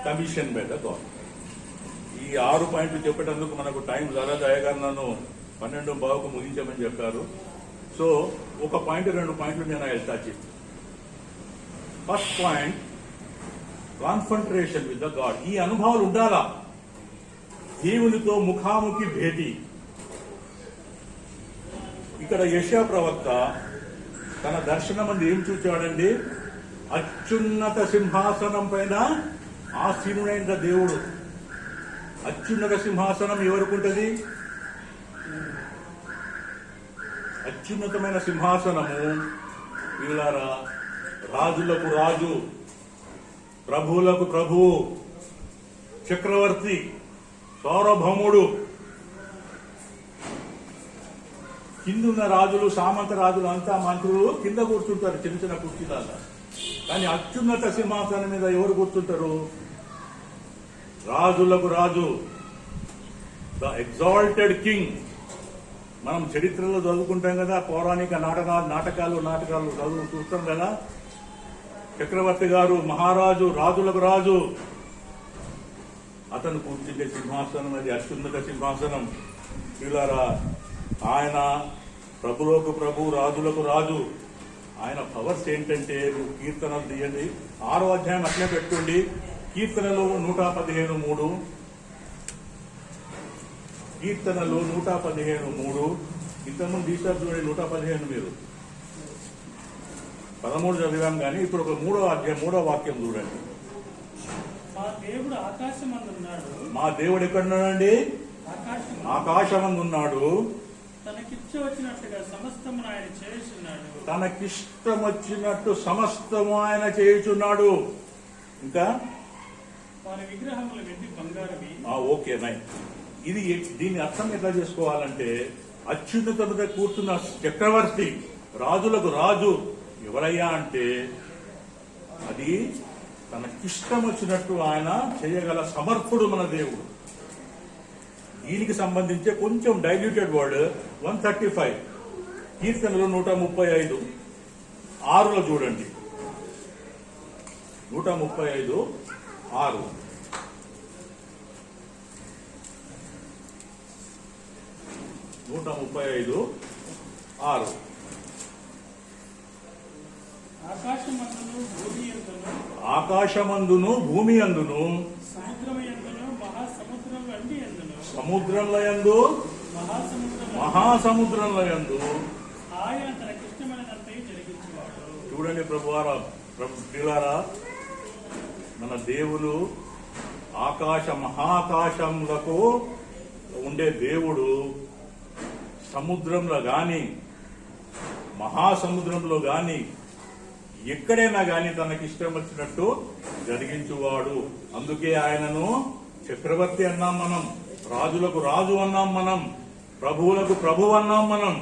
commission by the God. ఈ 6 పాయింట్లు చెప్పేటందుకు మనకు time చాలా దయగా నన్ను 12:15కు ముగించమని చెప్పారు. సో 1 పాయింట్ 2 పాయింట్లు నేను వెళ్తా చెప్పి. First point, confrontation with the God. ఈ అనుభవాలు ఉండాలా? దేవునితో ముఖాముఖి భేటీ. ఇక్కడ యెషయా ప్రవక్త తన దర్శనం అందు ఏం చూచాడండి? అత్యున్నత సింహాసనం పైన ఆసీనుడైన దేవుడు. అత్యున్నత సింహాసనం ఎవరికి ఉంటుంది? అత్యున్నతమైన సింహాసనము వీళ్ళారా రాజులకు రాజు, ప్రభువులకు ప్రభువు, చక్రవర్తి, సార్వభౌముడు. కిందున్న రాజులు, సామంత రాజులు అంతా మంత్రులు కింద కూర్చుంటారు చిన్న చిన్న కుర్చీలాగా. కానీ అత్యున్నత సింహాసనం మీద ఎవరు కూర్చుంటారు? రాజులకు రాజు, ద ఎగ్జాల్టెడ్ కింగ్. మనం చరిత్రలో చదువుకుంటాం కదా, పౌరాణిక నాటకాలు చూస్తాం కదా. చక్రవర్తి గారు, మహారాజు, రాజులకు రాజు. అతను కూర్చుంటే సింహాసనం అది అత్యున్నత సింహాసనం. పిల్లరా, ఆయన ప్రభులకు ప్రభు, రాజులకు రాజు. ఆయన పవర్స్ ఏంటంటే, కీర్తనలు తీయండి, 6వ అధ్యాయం అట్లే పెట్టుకోండి. కీర్తనలు 115:3. కీర్తనలు 115:3. ఇంతకుముందు తీసారు చూడండి 115. మీరు 13 చదివాం కానీ ఇప్పుడు ఒక 3వ అధ్యాయం 3వ వాక్యం చూడండి. మా దేవుడు ఆకాశమందున్నాడు. మా దేవుడు ఎక్కడున్నాడండి? ఆకాశమందున్నాడు. తనకిష్టం వచ్చినట్టుగా సమస్తమును ఆయన చేయుచున్నాడు. తనకిష్టం వచ్చినట్టు సమస్తము ఆయన చేయుచున్నాడు. ఇంకా వారి విగ్రహములు వెండి బంగారవి. ఓకే నై. ఇది దీని అర్థం ఎట్లా చేసుకోవాలంటే, అత్యున్నత మీద కూర్చున్న చక్రవర్తి, రాజులకు రాజు ఎవరయ్యా అంటే అది తనకిష్టం వచ్చినట్టు ఆయన చేయగల సమర్థుడు మన దేవుడు. దీనికి సంబంధించే కొంచెం డైల్యూటెడ్ వర్డ్ 135. కీర్తనలు 135:6 చూడండి. 135:6. ఆకాశమందును భూమి అందును సముద్రమయందును మహాసముద్రములండి యందును సముద్రంలో యందు మహాసముద్రంలో యందు ఆయన తనకిష్టమైనదంతా జరిగించేవాడు. చూడండి ప్రభువారా, ప్రియులారా, మన దేవుడు మహాకాశములకు ఉండే దేవుడు సముద్రంలో గాని మహాసముద్రంలో గాని ఎక్కడైనా గాని తనకి ఇష్టం వచ్చినట్టు జరిగించువాడు. అందుకే ఆయనను చక్రవర్తి అన్నాం మనం, రాజులకు రాజు అన్నాం మనం, ప్రభువులకు ప్రభు అన్నాం మనం.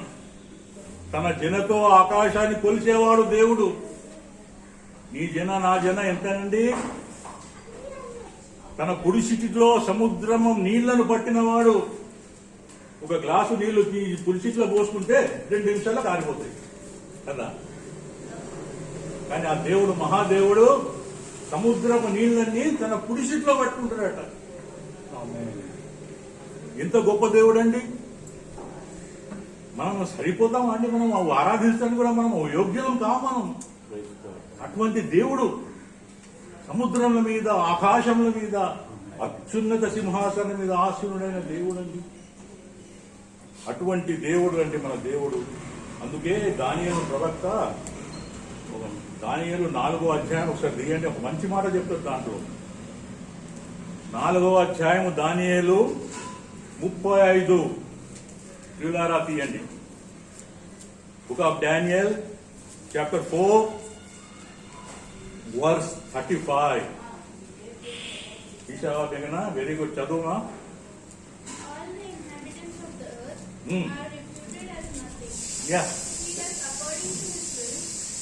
తన జనతో ఆకాశాన్ని కొలిచేవాడు దేవుడు. నీ జన నా జన ఎంతనండి? తన పుడిసిటిలో సముద్రము నీళ్లను పట్టినవాడు. ఒక గ్లాసు నీళ్లు పుడిసిట్లో పోసుకుంటే 2 నిమిషాల్లో కారిపోతాయి కదా. కానీ ఆ దేవుడు మహాదేవుడు సముద్రపు నీళ్ళన్నీ తన పుడిసిట్లో పట్టుకుంటాడట. ఎంత గొప్ప దేవుడు అండి. మనం సరిపోతాం అండి, మనం ఆరాధించడానికి కూడా మనం యోగ్యం కావు మనం. అటువంటి దేవుడు సముద్రముల మీద ఆకాశముల మీద అత్యున్నత సింహాసనం మీద ఆసీనుడైన దేవుడు అండి. అటువంటి దేవుడు అండి మన దేవుడు. అందుకే దానియేలు ప్రవక్త, దానియేలు 4వ అధ్యాయం ఒకసారి దిగండి, ఒక మంచి మాట చెప్తారు దాంట్లో. 4వ అధ్యాయం దానియేలు 35 ప్రియులారా తీయండి. Book of Daniel chapter 4 verse 35. తీసావా దిగనా? వెరీ గుడ్, చదువునా? All the inhabitants of the earth Hmm. are reputed as nothing. Yeah. He does according to his will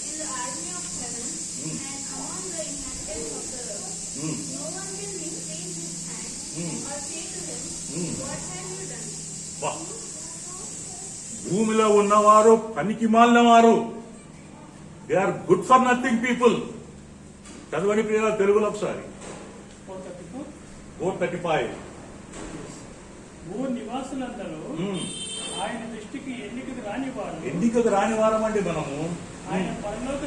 in the army of heaven and among the inhabitants of the earth. No one can restrain his hand or say to him, What have you done? వా. భూమిలో ఉన్నవారు పనికి మాలిన వారు. They are good for nothing people. చదవండి ప్రియుల తెలుగులో ఒకసారి. 435. భూ నివాసులందరూ ఆయన దృష్టికి ఎన్నికకు రానివారు. ఎన్నికకు రాని వారమండి మనము. ఆయన పరలోక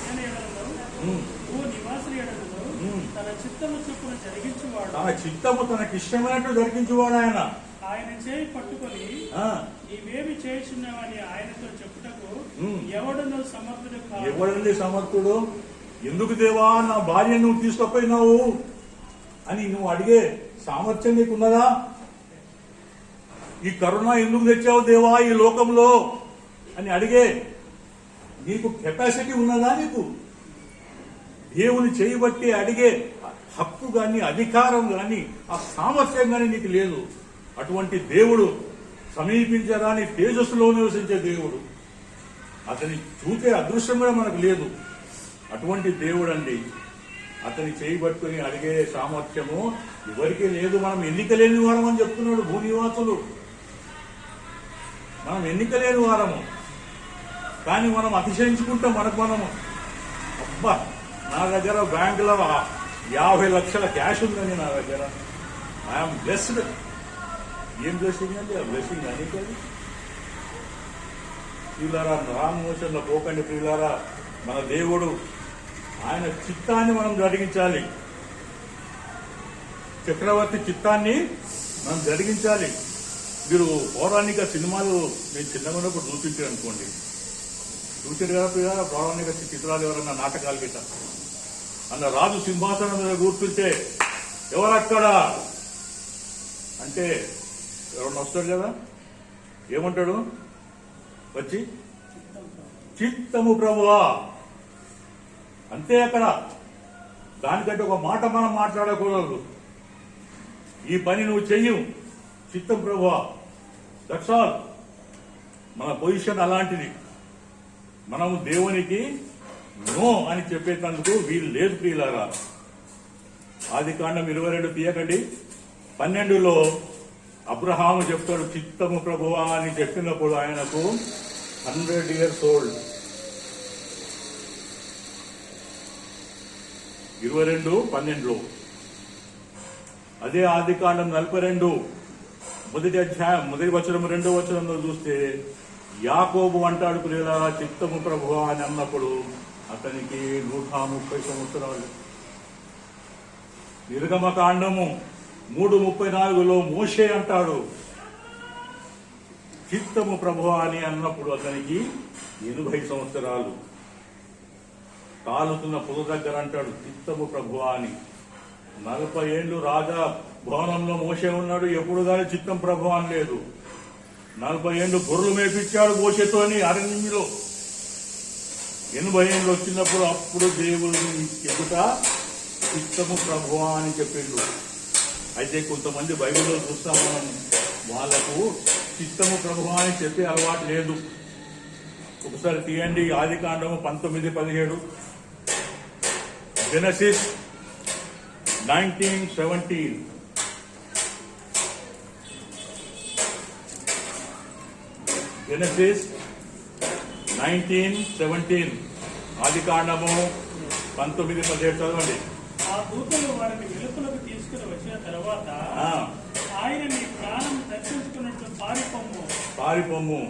సేన ఎడలను భూ నివాసుల ఎడలను తన చిత్తము చొప్పున జరిగించువాడు. తన చిత్తము తనకి ఇష్టమైనట్టు జరిగించువాడు ఆయన. ఆయన చేయి పట్టుకొని నీవేమి చేస్తున్నావని ఆయనతో చెప్పుటకు ఎవడను సమర్థుడు కాదు. ఎవడండి సమర్థుడు? ఎందుకు దేవా నా భార్య నువ్వు తీసుకుపోయినావు అని నువ్వు అడిగే సామర్థ్యం నీకున్నదా? ఈ కరోనా ఎందుకు తెచ్చావు దేవా ఈ లోకంలో అని అడిగే నీకు కెపాసిటీ ఉన్నదా? నీకు దేవుని చేయబట్టి అడిగే హక్కు గాని అధికారం గాని ఆ సామర్థ్యం గాని నీకు లేదు. అటువంటి దేవుడు సమీపించరాని తేజస్సులో నివసించే దేవుడు. అతని చూసే అదృశ్యం కూడా మనకు లేదు. అటువంటి దేవుడు అండి. అతని చేయబట్టుకుని అడిగే సామర్థ్యము ఎవరికీ లేదు. మనం ఎన్నిక లేని వారం అని చెప్తున్నాడు భూనివాసులు. మనం ఎన్నిక లేని వారము, కానీ మనం అతిశయించుకుంటాం మనము. అబ్బా నా దగ్గర బ్యాంకులో 50 లక్షల క్యాష్ ఉందండి నా దగ్గర, ఐఎమ్ బ్లెస్డ్. ఏం బ్లెస్సింగ్ అండి? ఆ బ్లెస్సింగ్ అని కాదు. ప్రియులారా, రాంగ్ మోషన్ లో పోకండి ప్రియులారా. మన దేవుడు ఆయన చిత్తాన్ని మనం జరిగించాలి. చక్రవర్తి చిత్తాన్ని మనం జరిగించాలి. మీరు పౌరాణిక సినిమాలు మీరు చిన్నగా ఉన్నప్పుడు చూపించారు అనుకోండి, చూసారు కదా ప్రియులారా. పౌరాణిక చిత్రాలు ఎవరన్నా నాటకాలు గిట్ట అన్న రాజు సింహాసనం మీద కూర్చుంటే ఎవరక్కడ అంటే ఎవరన్నా వస్తాడు కదా, ఏమంటాడు వచ్చి? చిత్తము ప్రభువా. అంతే. అక్కడ దానికంటే ఒక మాట మనం మాట్లాడకూడదు. ఈ పని నువ్వు చెయ్యు, చిత్తం ప్రభువా, దట్స్ ఆల్. మన పొజిషన్ అలాంటిది. మనము దేవునికి నో అని చెప్పేటందుకు వీలు లేదు ప్రియులారా. ఆదికాండం 22 తీయకండి. 12లో అబ్రహాము చెప్తాడు చిత్తము ప్రభువా అని చెప్పినప్పుడు ఆయనకు 100 years old. 22:12. అదే ఆదికాండం 42 మొదటి అధ్యాయం 1వ వచనం 2వ వచనంలో చూస్తే యాకోబు అంటాడు ప్రియులారా చిత్తము ప్రభువా అని అన్నప్పుడు అతనికి 130 సంవత్సరాలు. నిర్గమకాండము 3:34లో మోషే అంటాడు, చిత్తము ప్రభువా అని అన్నప్పుడు అతనికి 80 సంవత్సరాలు. కాలుతున్న పొద దగ్గర అంటాడు చిత్తము ప్రభువా అని. 40 ఏళ్ళు రాజా భవనంలో మోసే ఉన్నాడు, ఎప్పుడు కానీ చిత్తం ప్రభువా అని లేదు. 40 ఏళ్ళు గొర్రెలు మేపించాడు మోషేతోని అరణ్యంలో. 80 ఏళ్ళు వచ్చినప్పుడు అప్పుడు దేవుడిని ఎదుట చిత్తము ప్రభువా అని చెప్పిండు. అయితే కొంతమంది బైబిల్లో చూస్తాం మనం, వాళ్లకు చిత్తము ప్రభువా అని చెప్పే అలవాటు లేదు. ఒకసారి తీయండి ఆదికాండము 19:17, జెనసిస్ 19:17. జెనసిస్ 19:17, ఆదికాండము 19:17 చదవండి. ఆ దూతలు వారిని వెలుపలకు తీసుకుని వచ్చిన తర్వాత ఆయన నీ ప్రాణం దర్శించుకున్నట్లు పారిపోము,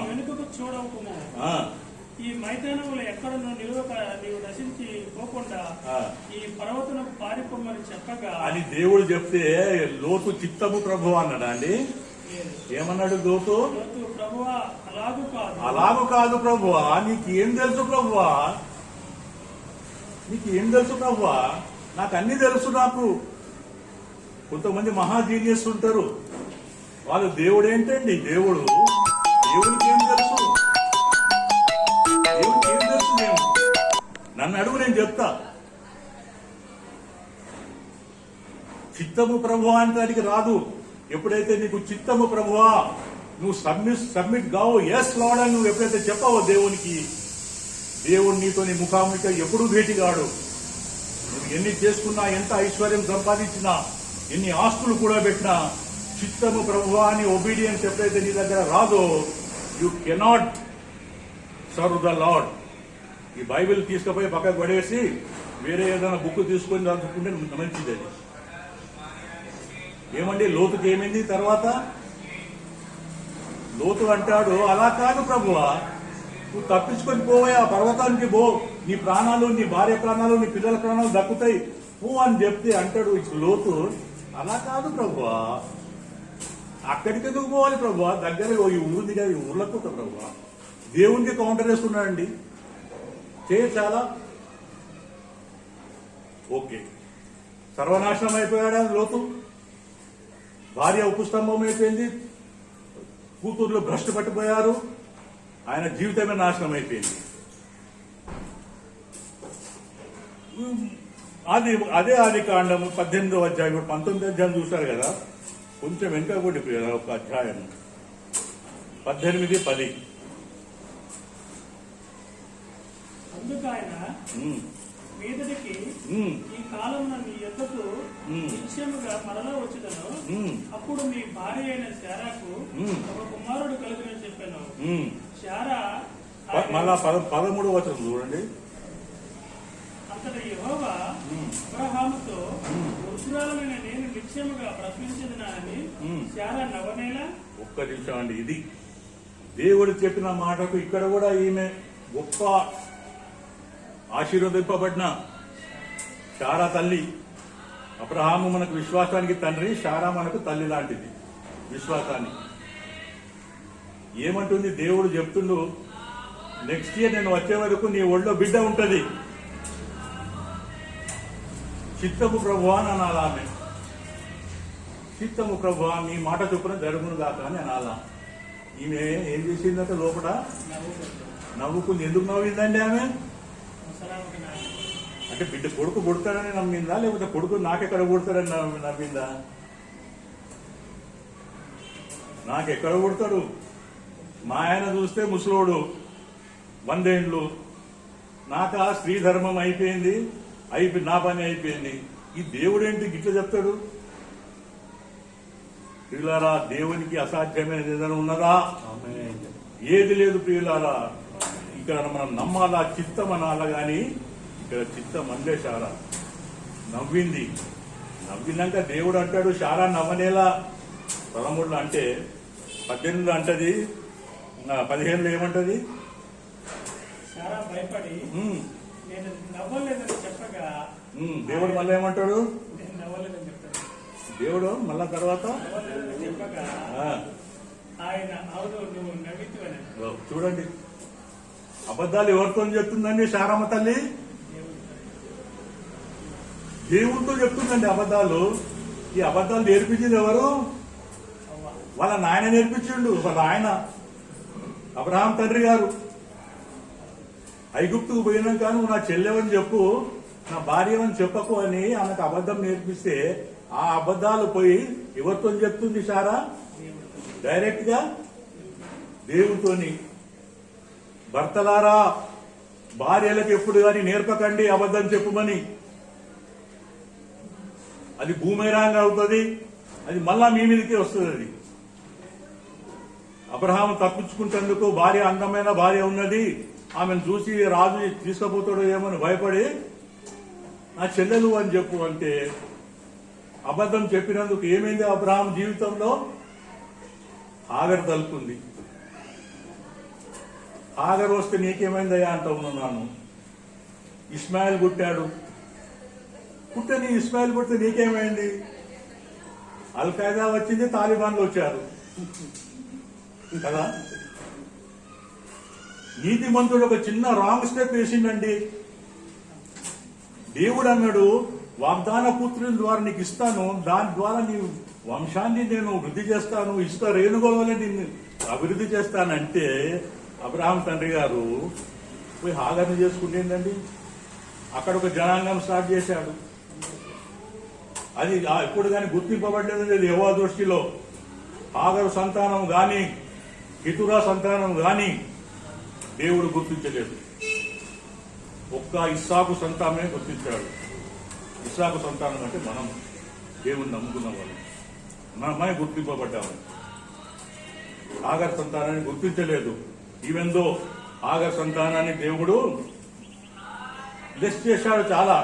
వెనుకకు చూడవుకుము, ఈ మైదానములు ఎక్కడనో నిలువక నీవు నశించి పోకుండా ఈ పర్వతనకు పారిపోమని చెప్పగా అని దేవుడు చెప్తే లోతు చిత్తము ప్రభువా అన్నాడా అండి? ఏమన్నాడు లోతు? ప్రభువా అలాగూ కాదు ప్రభువా, నీకేం తెలుసు ప్రభువా, నీకేం తెలుసు ప్రభువా, నాకు అన్ని తెలుసు. నాకు కొంతమంది మహా జీనియస్ ఉంటారు, వాళ్ళు దేవుడు ఏంటండి, దేవుడికి ఏం తెలుసు, దేవుడికి ఏం తెలుసు? మేము నన్ను అడుగు, నేను చెప్తా. చిత్తము ప్రభువా అంటే దానికి రాదు. ఎప్పుడైతే నీకు చిత్తము ప్రభువా, నువ్వు సబ్మిట్ కావు, ఎస్ లార్డ్ అని నువ్వు ఎప్పుడైతే చెప్పావో దేవునికి, దేవుడు నీతో నీ ముఖాముఖిగా ఎప్పుడూ భేటీ కాడు. నువ్వు ఎన్ని చేసుకున్నా, ఎంత ఐశ్వర్యం సంపాదించినా, ఎన్ని ఆస్తులు కూడా పెట్టినా, చిత్తము ప్రభువా అని ఒబీడియన్స్ ఎప్పుడైతే నీ దగ్గర రాదో, you cannot serve the lord. ఈ బైబిల్ తీసుకుపోయి పక్కకు పడేసి వేరే ఏదైనా బుక్ తీసుకొని చదువుకుంటే మంచిది. అది ఏమండి లోతుకి ఏమైంది తర్వాత? లోతు అంటాడు, అలా కాదు ప్రభువా, నువ్వు తప్పించుకొని పోవా, ఆ పర్వతానికి పో, నీ ప్రాణాలు, నీ భార్య ప్రాణాలు, నీ పిల్లల ప్రాణాలు దక్కుతాయి పో అని చెప్తే అంటాడు లోతు, అలా కాదు ప్రభువా, అక్కడికి ఎందుకు పోవాలి ప్రభువా, దగ్గర ఈ ఊరుంది కదా, ఈ ఊర్లకు ప్రభువా. దేవునికి కౌంటర్ వేస్తున్నాడండి, చాలా ఓకే. సర్వనాశనం అయిపోయాడా లోతు? భార్య ఉపస్తంభం అయిపోయింది, కూతుర్లు భ్రష్టు పట్టిపోయారు, ఆయన జీవితమే నాశనం అయిపోయింది. అదే ఆదికాండము 18వ అధ్యాయం, 19వ అధ్యాయం చూశారు కదా, కొంచెం వెనుక కూడా ఒక అధ్యాయం 18:10. అందుకు ఆయన మీదటికి ఈ కాలం నీ యొద్దకు నిశ్చయముగా మరలా వచ్చుదను, అప్పుడు మీ భార్య అయిన శారాకు ఒక కుమారుడు కలుగునని చెప్పాను. శారా మళ్ళా 13వ వచనం చూడండి. అంతట యెహోవా అబ్రహాముతో, వృద్ధురాలైన నేను నిశ్చయముగా ప్రశ్నించదనని శారా నవ్వనేలా. ఒక్క నిమిషం అండి, ఇది దేవుడు చెప్పిన మాటకు ఇక్కడ కూడా ఈమె గొప్ప ఆశీర్వదింపబడిన శారా తల్లి. అబ్రహాము మనకు విశ్వాసానికి తండ్రి, శారా మనకు తల్లి లాంటిది విశ్వాసానికి. ఏమంటుంది దేవుడు చెప్తుండు, నెక్స్ట్ ఇయర్ నేను వచ్చే వరకు నీ ఒళ్ళో బిడ్డ ఉంటది, చిత్తము ప్రభువా అని అనాలా. ఆమె చిత్తము ప్రభువా మీ మాట చొప్పున జరుగును కాక అని అనాలా. ఈమె ఏం చేసిందంటే లోపల నవ్వుకుంది. ఎందుకు నవ్విందండి ఆమె? అంటే బిడ్డ కొడుకు పుడతాడని నమ్మిందా, లేకపోతే కొడుకు నాకెక్కడ పుడతాడని నమ్మిందా? నాకెక్కడ పుడతాడు, మా ఆయన చూస్తే ముసలోడు 100 ఏండ్లు, నాకు ఆ స్త్రీ ధర్మం అయిపోయింది, నా పని అయిపోయింది. ఈ దేవుడేంటి గిట్ల చెప్తాడు? ప్రియులారా, దేవునికి అసాధ్యమైన ఏదైనా ఉన్నదా? ఏది లేదు ప్రియులారా. ఇక్కడ మనం నమ్మాలా, చిత్తం అనాలా, గాని ఇక్కడ చిత్తం అందే శారా నవ్వింది. నవ్వినాక దేవుడు అంటాడు, శారా నవ్వనేలా 13 అంటే 18 అంటది, 15 ఏమంటది? శారా భయపడి నేను నవ్వలేదని చెప్పగా దేవుడు మళ్ళీ ఏమంటాడు? నేను నవ్వలేదని చెప్తాను. దేవుడు మళ్ళా తర్వాత నవ్వలేదని చెప్పగా ఆ, ఆయన అవును నువ్వు నవ్వితు అని చూడండి, అబద్ధాలు ఎవరితో చెప్తుందండి శారమ్మ తల్లి? దేవుడితో చెప్తుందండి అబద్ధాలు. ఈ అబద్ధాలు నేర్పించింది ఎవరు? వాళ్ళ నాయన నేర్పించిండు. వాళ్ళ ఆయన అబ్రహాం తండ్రి గారు ఐగుప్తుకు పోయినాక నువ్వు నా చెల్లెవని చెప్పు, నా భార్యవని చెప్పకు అని ఆమెకు అబద్ధం నేర్పిస్తే ఆ అబద్ధాలు పోయి ఎవరితో చెప్తుంది శారా? డైరెక్ట్ గా దేవుడితోని. భర్తలారా భార్యలకు ఎప్పుడు కానీ నేర్పకండి అబద్ధం చెప్పుమని. అది భూమిరాంగ్ అవుతుంది, అది మళ్ళా మీ మీదకే వస్తుంది. అది అబ్రహాం తప్పించుకుంటేందుకు భార్య, అందమైన భార్య ఉన్నది, ఆమెను చూసి రాజు తీసుకుపోతాడో ఏమని భయపడి నా చెల్లెలు అని చెప్పు అంటే అబద్ధం చెప్పినందుకు ఏమైంది అబ్రహాం జీవితంలో? ఆగరు తలుపుంది. ఆగరు వస్తే నీకేమైందయ్యా అంటావు నన్ను. ఇస్మాయిల్ పుట్టాడు, పుట్టని ఇస్మాయిల్ పుడితే నీకేమైంది? అల్ ఖైదా వచ్చింది, తాలిబాన్లు వచ్చారు కదా. నీతిమంతుడు ఒక చిన్న రాంగ్ స్టెప్ వేసిండండి. దేవుడు అన్నాడు వాగ్దాన పుత్రుల ద్వారా నీకు ఇస్తాను, దాని ద్వారా నీ వంశాన్ని నేను వృద్ధి చేస్తాను, ఇసుక రేణుగోల వల్ల నిన్ను అభివృద్ధి చేస్తానంటే అబ్రహాం తండ్రి గారు పోయి హాగర్ని చేసుకుంటేందండి. అక్కడ ఒక జనాంగం స్టార్ట్ చేశాడు. అది ఎప్పుడు కానీ గుర్తింపబడలేదు లేదు యెహోవా దృష్టిలో. హాగరు సంతానం గాని కెతురా సంతానం గాని దేవుడు గుర్తించలేదు. ఒక్క ఇస్సాకు సంతానమే గుర్తించాడు. ఇస్సాకు సంతానం అంటే మనం దేవుని నమ్ముకున్న వాళ్ళు, మనమే గుర్తింపబడ్డాము. హాగర్ సంతానాన్ని గుర్తించలేదు. ఈవెందో హాగర్ సంతానాన్ని దేవుడు లెస్ చేశాడు. చాలా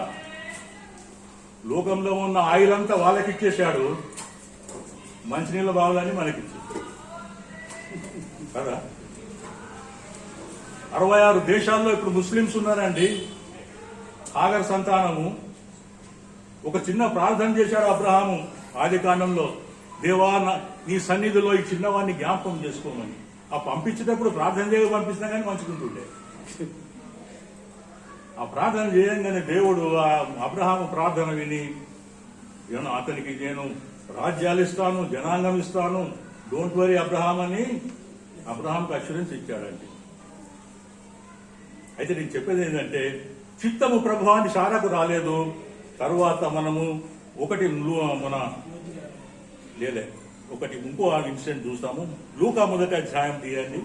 లోకంలో ఉన్న ఆయిల్ అంతా వాళ్ళకిచ్చేశాడు, మంచినీళ్ళ బావులని మనకిచ్చాడు కదా. 66 దేశాల్లో ఇప్పుడు ముస్లింస్ ఉన్నారండి. హాగర్ సంతానము. ఒక చిన్న ప్రార్థన చేశాడు అబ్రహాము ఆది కాండంలో, దేవా నీ సన్నిధిలో ఈ చిన్నవాడిని జ్ఞాపకం చేసుకోమని. ఆ పంపించేటప్పుడు ప్రార్థన చేయగా పంపించినా కానీ మంచుకుంటుండే. ఆ ప్రార్థన చేయంగానే దేవుడు ఆ అబ్రహాము ప్రార్థన విని అతనికి నేను రాజ్యాలు ఇస్తాను, జనాంగం ఇస్తాను, డోంట్ వరీ అబ్రహాం అని అబ్రహాంకి అష్యూరెన్స్ ఇచ్చాడండి. అయితే నేను చెప్పేది ఏంటంటే చిత్తము ప్రభావాన్ని శారాకు రాలేదు. తరువాత మనము ఒకటి ఇంకో ఇన్సిడెంట్ చూస్తాము. లూకా మొదటి అధ్యాయం తీయండి.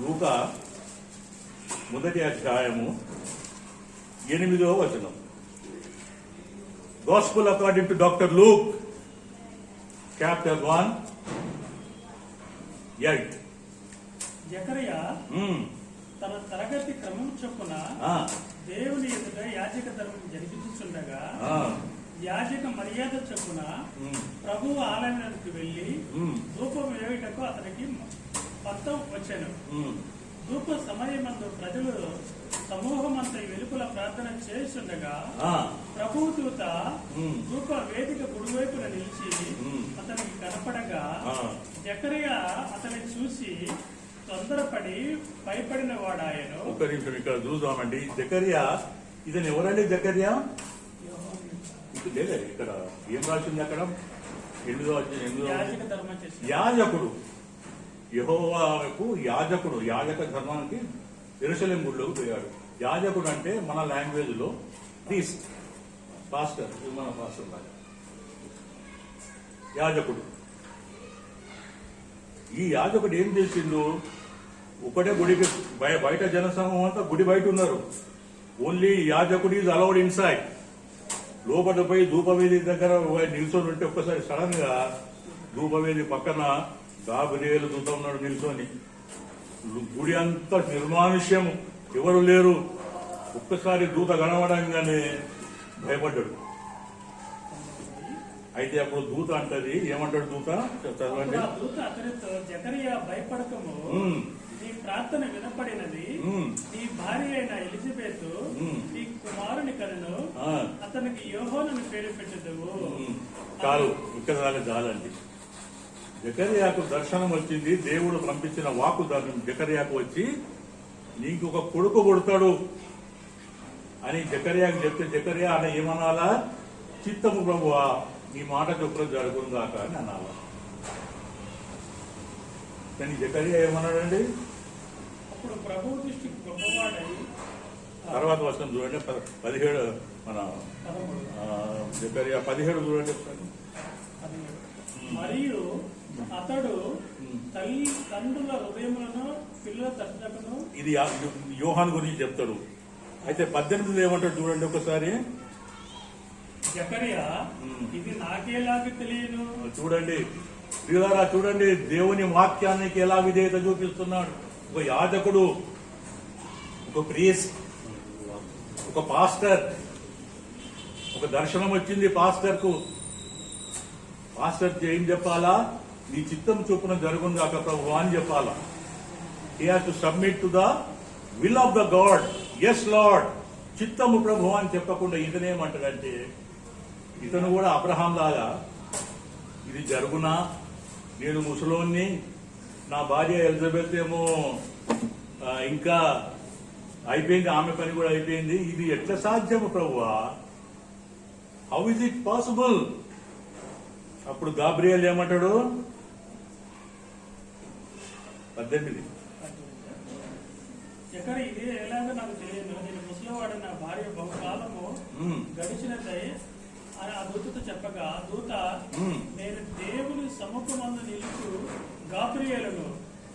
లూకా మొదటి అధ్యాయము 8వ వచనం. Gospel according to doctor Luke chapter 1:8. జకరియా తన తరగతి క్రమం చొప్పున దేవుని ఎదుట యాజక ధర్మం జరిపించుచుండగా యాజక మర్యాద చొప్పున ప్రభువు ఆలయానికి వెళ్లి ధూపం వేయుటకు అతనికి పత్తం వచ్చాను. ధూప సమయమందు ప్రజలు సమూహమంతా వెలుపల ప్రార్థన చేస్తుండగా ప్రభువు దూత ధూప వేదిక కుడివైపున నిలిచి అతనికి కనపడగా జకరియా అతన్ని చూసి తొందరపడి భయపడిన వాడాయను. ఒక్క నిమిషం ఇక్కడ చూద్దామండి. జకరియా, ఇతను ఎవరండి జకరియా? ఇక్కడ ఏం రాసింది అక్కడ? యాజకుడు, యెహోవాకు యాజకుడు. యాజక ధర్మానికి యెరూషలేము గుడిలోకి పోయాడు. యాజకుడు అంటే మన లాంగ్వేజ్ లో ప్రీస్ట్, పాస్టర్, మన పాస్టర్ లాగా యాజకుడు. ఈ యాజకుడు ఏం చేసిండు? ఒకటే గుడికి బయట జనసమూహం అంతా గుడి బయట ఉన్నారు. ఓన్లీ యాజకుడు ఈజ్ అలౌడ్ ఇన్సైడ్. లోపల పోయి ధూపవేది దగ్గర నిల్చొని ఉంటే ఒక్కసారి సడన్ గా ధూపవేది పక్కన గాబ్రియేలు దూత ఉన్నాడు నిల్చొని. గుడి అంతా నిర్మానుష్యం, ఎవరు లేరు. ఒక్కసారి దూత కనబడంగానే భయపడ్డాడు. అయితే అప్పుడు దూత అంటది, ఏమంటాడు దూత? చదవండి. దూత అతనితో జకరియా భయపడకము, నీ ప్రార్థన ప్రార్థన వినపడినది. నీ భార్య అయిన ఎలిజబెత్ నీ కుమారుని కనును, అతనికి యోహానుని పేరు పెట్టెదవు. చాలు, ఇక్కడ దాకా చాలండి. జకర్యాకు దర్శనం వచ్చింది, దేవుడు పంపించిన వాకు జకర్యాకు వచ్చి నీకు ఒక కొడుకు పుడతాడు అని జకర్యాకు చెప్తే జకర్యా అని ఏమనాలా? చిత్తము ప్రభువా నీ మాట చొప్పున జరుగుందాక అని అనాలా. కానీ జకర్యా ఏమన్నాడండి? అప్పుడు ప్రభువు దృష్టికి గొప్పవాడై, తర్వాత వస్తుంది చూడండి 17 మన జకర్యా 17 చూడండి. మరియు అతడు తండ్రుల హృదయములను పిల్లల తట్టుటకును. ఇది యోహాను గురించి చెప్తాడు. అయితే 18 ఏమంటాడు చూడండి ఒకసారి. జకర్యా ఇది నాకేలాగా తెలియను. చూడండి ప్రియులారా, చూడండి దేవుని వాక్యానికి ఎలా విధేయత చూపిస్తున్నాడు. ఒక యాజకుడు, ఒక ప్రీస్ట్, ఒక పాస్టర్, ఒక దర్శనం వచ్చింది పాస్టర్ కు. పాస్టర్ ఏం చెప్పాలా? నీ చిత్తం చొప్పున జరుగుందాక ప్రభు అని చెప్పాలా. He has to submit to the will of the God. Yes lord, చిత్తము ప్రభు అని చెప్పకుండా ఇతనేమంటాడంటే, ఇతను కూడా అబ్రహాం లాగా ఇది జరుగునా, నేను ముసలోన్ని, నా భార్య ఎలిజబెత్ ఏమో ఇంకా అయిపోయింది, ఆమె పని కూడా అయిపోయింది, ఇది ఎట్లా సాధ్యము ప్రభువా? How is it possible? అప్పుడు గాబ్రియల్ ఏమంటాడు? 18 ఎక్కడ ఇది ఎలాగో నాకు తెలియదు, నేను ముసలివాడు, నా భార్య బహుకాలము గడిచినదై అని ఆ దూతతో చెప్పగా, దూత నేను దేవుని సముఖమందు నిలుచు గాబ్రియేలును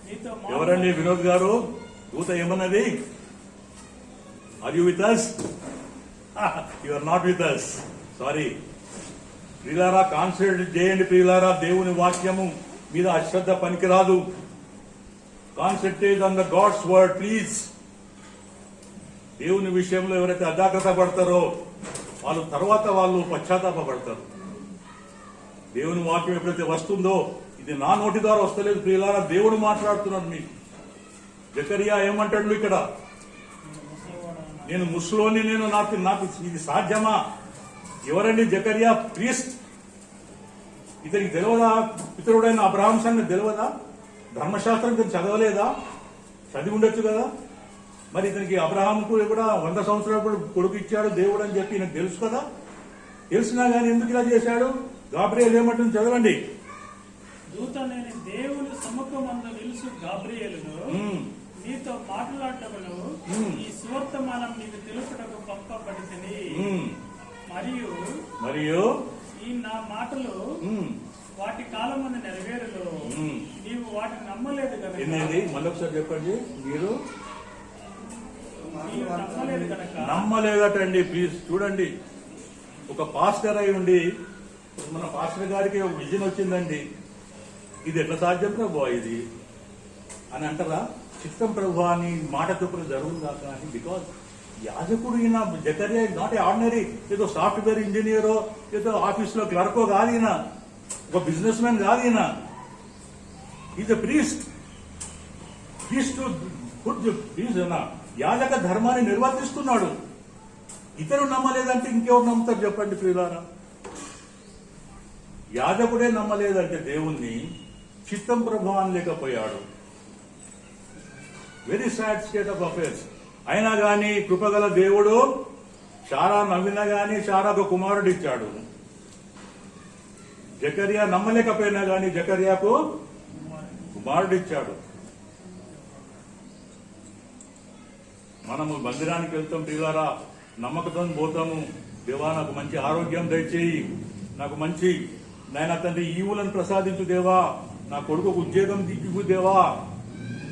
నీతో. ఎవరండి వినోద్ గారు? దూత ఏమన్నది? Are you with us? You are not with us. Sorry. ప్రియులారా, కాన్సన్ట్రేట్ చేయండి ప్రియులారా. దేవుని వాక్యము మీద అశ్రద్ధ పనికిరాదు. Concentrate on the God's word please. దేవుని విషయంలో ఎవరైతే అజాగ్రత్త పడతారో వాళ్ళు పశ్చాత్తాపడతారు. దేవుని వాక్యం ఎప్పుడైతే వస్తుందో, ఇది నా నోటి ద్వారా వస్తలేదు ప్రియులారా, దేవుడు మాట్లాడుతున్నాడు మీకు. జకర్యా ఏమంటాడు ఇక్కడ? నేను ముసలోని, నేను నాకు ఇది సాధ్యమా? ఎవరండి జకర్యా? ప్రీస్ట్. ఇతనికి తెలియదా? పితరుడైన అబ్రహాం సంగతి తెలియదా? ధర్మశాస్త్రం ఇతను చదవలేదా? చదివి ఉండొచ్చు కదా. మరి ఇతనికి అబ్రహాంకు కూడా 100 సంవత్సరాలు కొడుకు ఇచ్చాడు దేవుడు అని చెప్పి నాకు తెలుసు కదా. తెలిసినా గానీ ఎందుకు ఇలా చేశాడు? గాబ్రియల్ ఏమంటుంది చదవండి. దూత నేను దేవుని సముఖమందు నిలుసు గాబ్రియేలును నీతో మాట్లాడటమును ఈ సువర్తమానం నీకు తెలుపుటకు పంపబడితిని. మరియు ఈ నా మాటలు వాటి కాలమందు నెరవేరులో నీవు వాటిని నమ్మలేదు కదా. మళ్ళొకసారి చెప్పండి. మీరు నమ్మలేదు కనుక. నమ్మలేదటండి. ప్లీజ్ చూడండి, ఒక పాస్టర్ అయి ఉండి మన పాస్టర్ గారికి ఒక విజన్ వచ్చిందండి, ఇది ఎట్లా సాధ్యం ప్రభు ఇది అని అంటారా? చిత్తం ప్రభు అని మాట చొప్పున జరుగుతుందా అని. బికాజ్ యాజకుడు ఈయన జకర్యా నాట్ ఏ ఆర్డినరీ ఏదో సాఫ్ట్వేర్ ఇంజనీరో ఏదో ఆఫీస్ లో క్లర్కో కాదు ఈయన, ఒక బిజినెస్ మ్యాన్ కాదు ఈయన. Is a priest. యాజక ధర్మాన్ని నిర్వర్తిస్తున్నాడు. ఇతరు నమ్మలేదంటే ఇంకెవరు నమ్ముతారు చెప్పండి ప్రియులారా? యాజకుడే నమ్మలేదంటే దేవుణ్ణి, చిత్తం ప్రభు అనలేకపోయాడు. Very sad state of affairs. అయినా గాని కృపగల దేవుడు శారా నవ్వినా గాని శారాకు కుమారుడు ఇచ్చాడు. జకర్యా నమ్మలేకపోయినా గాని జకర్యాకు కుమారుడు ఇచ్చాడు. మనము మందిరానికి వెళ్తాం ప్రియులారా, నమ్మకంతో పోతాము. దేవా నాకు మంచి ఆరోగ్యం దయచేయి, నాకు మంచి నాయన తండ్రి ఈవులను ప్రసాదించు దేవా, నా కొడుకు ఉద్యోగం దిక్కు దేవా,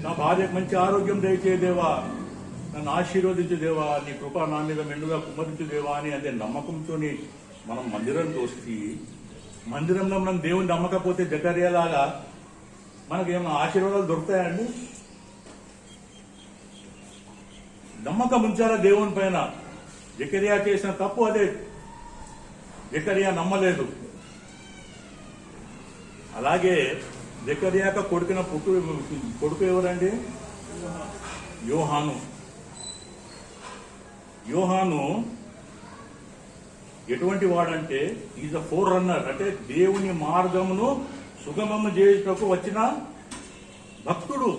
నా భార్యకు మంచి ఆరోగ్యం దయచేయి దేవా, నన్ను ఆశీర్వదించు దేవా, నీ కృప నా మీద మెండుగా కుమ్మరించు దేవా అని అదే నమ్మకంతో మనం మందిరంతో వస్తే, మందిరంలో మనం దేవుని నమ్మకపోతే జకర్యాలాగా మనకేమైనా ఆశీర్వాదాలు దొరుకుతాయండి? నమ్మకం ఉంచాలా దేవుని పైన. జకర్యా చేసిన తప్పు అదే. జకర్యా నమ్మలేదు. అలాగే జకర్యాక కొడుకు ఎవరండి? యోహాను ఎటువంటి వాడంటే ఈజ్ అ ఫోర్ రన్నర్, అంటే దేవుని మార్గమును సుగమము చేయుటకు వచ్చిన భక్తుడు,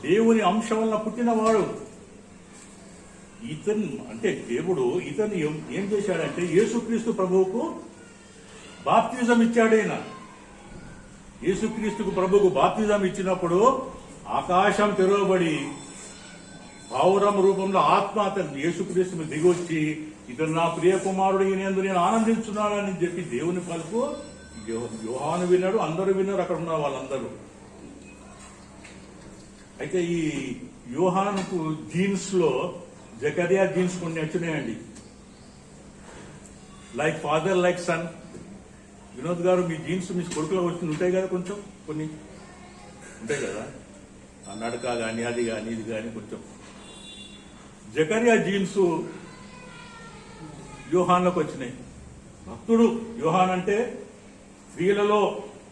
దేవుని అంశం వల్ల పుట్టినవాడు. ఇతను అంటే దేవుడు ఇతను ఏం చేశాడంటే యేసుక్రీస్తు ప్రభువుకు బాప్తిజం ఇచ్చాడు. ఆయన యేసుక్రీస్తుకు ప్రభువుకు బాప్తిజం ఇచ్చినప్పుడు ఆకాశం తెరవబడి పావురం రూపంలో ఆత్మ అతను యేసుక్రీస్తుకు దిగొచ్చి ఇతను నా ప్రియ కుమారుడు ఈయనందు నేను ఆనందించున్నానని చెప్పి దేవుని పలుకు యోహాను విన్నాడు, అందరూ విన్నారు, అక్కడ ఉన్న వాళ్ళందరూ. అయితే ఈ యోహానుకు జీన్స్ లో జకరియా జీన్స్ కొన్ని వచ్చినాయండి. Like father like son. Vinod garu మీ జీన్స్ మీ కొడుకులో వచ్చి ఉంటాయి కదా, కొంచెం కొన్ని ఉంటాయి కదా, ఆ నడక కానీ అది కానీ ఇది కానీ కొంచెం. జకరియా జీన్స్ యోహాన్లోకి వచ్చినాయి. భక్తుడు యోహాన్ అంటే స్త్రీలలో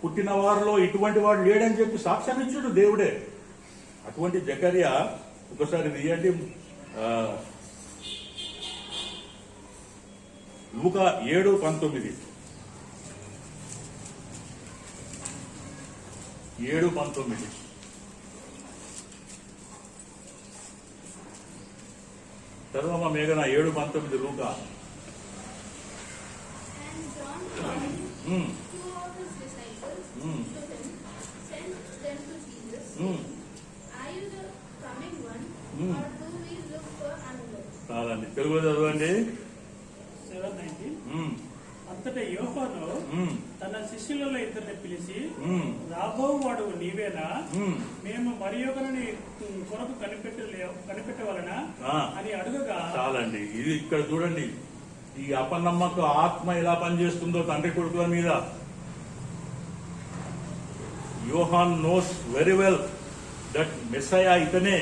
పుట్టిన వారిలో ఇటువంటి వాడు లేడని చెప్పి సాక్ష్యం ఇచ్చాడు దేవుడే. అటువంటి జకరియా ఒకసారి తీయండి, లూకా 7:19. 7:19. చదవమ్మ మేఘన 7:19 లూకా. And John called two of his disciples to him, sent them to Jesus, saying, Are you the coming one, or do we look for another? చాలండి, తెలుగులో చదవండి. 7:19. అంతటా యోహాను తన శిష్యులలో ఇద్దరిని పిలిచి, రాబో వాడు నీవేనా, మేము మరి ఒకరిని కొరకు కనిపెట్టవలనా అని అడుగగా. చాలండి, ఇది ఇక్కడ చూడండి, ఈ అపనమ్మక ఆత్మ ఎలా పనిచేస్తుందో తండ్రి కొడుకుల మీద. యోహాన్ నోస్ వెరీ వెల్ దట్ మెస్సయా ఇతనే,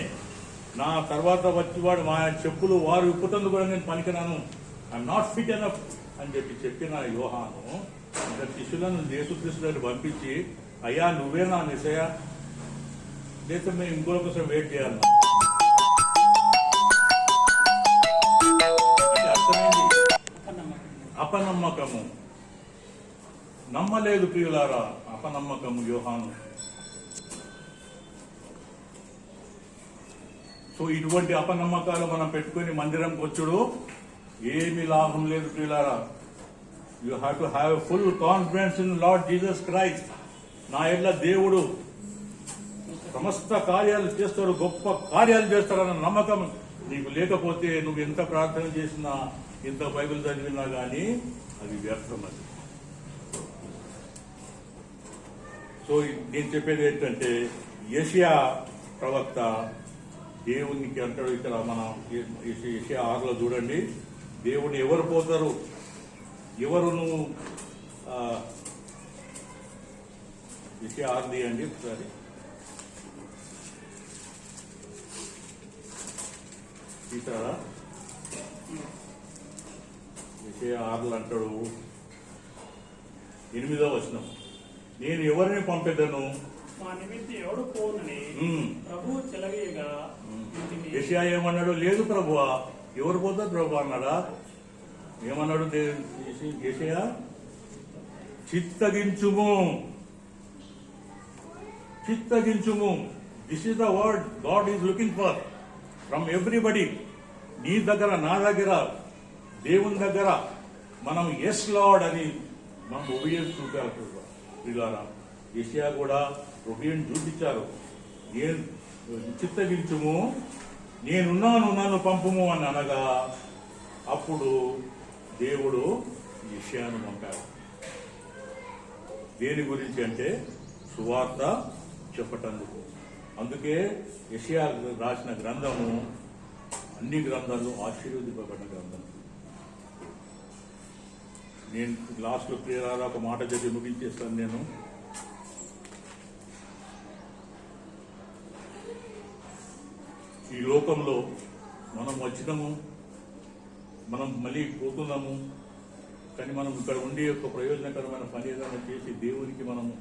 నా తర్వాత వచ్చేవాడు, మా చెప్పులు వారు విప్పుతందుకు కూడా నేను పనికిరాను, ఐఎమ్ నాట్ ఫిట్ ఎనఫ్ అని చెప్పిన యోహాను ఇద్దరు శిష్యులను యేసుక్రీస్తు పంపించి, అయ్యా నువ్వే నా మెస్సయా, లేదా మేము ఇంకో కోసం వెయిట్ చేయాలి. అర్థమైంది? అపనమ్మకము, నమ్మలేదు ప్రియులారా, అపనమ్మకము యోహాను. సో ఇటువంటి అపనమ్మకాలు మనం పెట్టుకుని మందిరంకి వచ్చుడు ఏమీ లాభం లేదు ప్రియులారా. You have to have full confidence in lord Jesus Christ. నా ఎడ్ల దేవుడు సమస్త కార్యాలు చేస్తాడు, గొప్ప కార్యాలు చేస్తాడన్న నమ్మకం నీకు లేకపోతే నువ్వు ఎంత ప్రార్థన చేసినా, ఎంత బైబిల్ చదివినా కానీ అది వ్యర్థం. అది సో నేను చెప్పేది ఏంటంటే, యెషయా ప్రవక్త దేవునికి అంటాడు ఇక్కడ, మన యెషయా 6లో చూడండి, దేవుని ఎవరు పోతారు, ఎవరు నువ్వు యెషయా 6 తీయండి ఒకసారి. తీసారా? యెషయా 6లో అంటాడు 8వ వచనం, నేను ఎవరిని పంపెదను, మా నిమిత్తం ఎవడు పోనని ప్రభు చెలగేయగా. యెషయా ఏమన్నాడు, లేదు ప్రభువా, ఎవరు పోతారు ప్రభు అన్నాడా? ఏమన్నాడు యెషయా? చిత్తగించుము, చిత్తగించుము. This is the word God is looking for from everybody. నీ దగ్గర, నా దగ్గర, దేవుని దగ్గర మనం ఎస్ లార్డ్ అని మనం ఒబిడియన్స్ చూపారు. యెషయా కూడా ఒబిడియన్స్ చూపించారు. చిత్తగించుము, నేనున్నాను, నన్ను పంపుము అని అనగా అప్పుడు దేవుడు యెషయాను పంపాడు. దేని గురించి అంటే సువార్త చెప్పటందుకు. అందుకే యెషయా రాసిన గ్రంథము అన్ని గ్రంథాలు ఆశీర్వదింపబడిన గ్రంథం. నేను లాస్ట్లో ప్రియరారా ఒక మాట చెప్పి ముగించేస్తాను. నేను ఈ లోకంలో మనం వచ్చినాము, మనం మళ్ళీ పోతున్నాము, కానీ మనం ఇక్కడ ఉండి ఒక ప్రయోజనకరమైన పని ఏదైనా చేసి దేవునికి మనము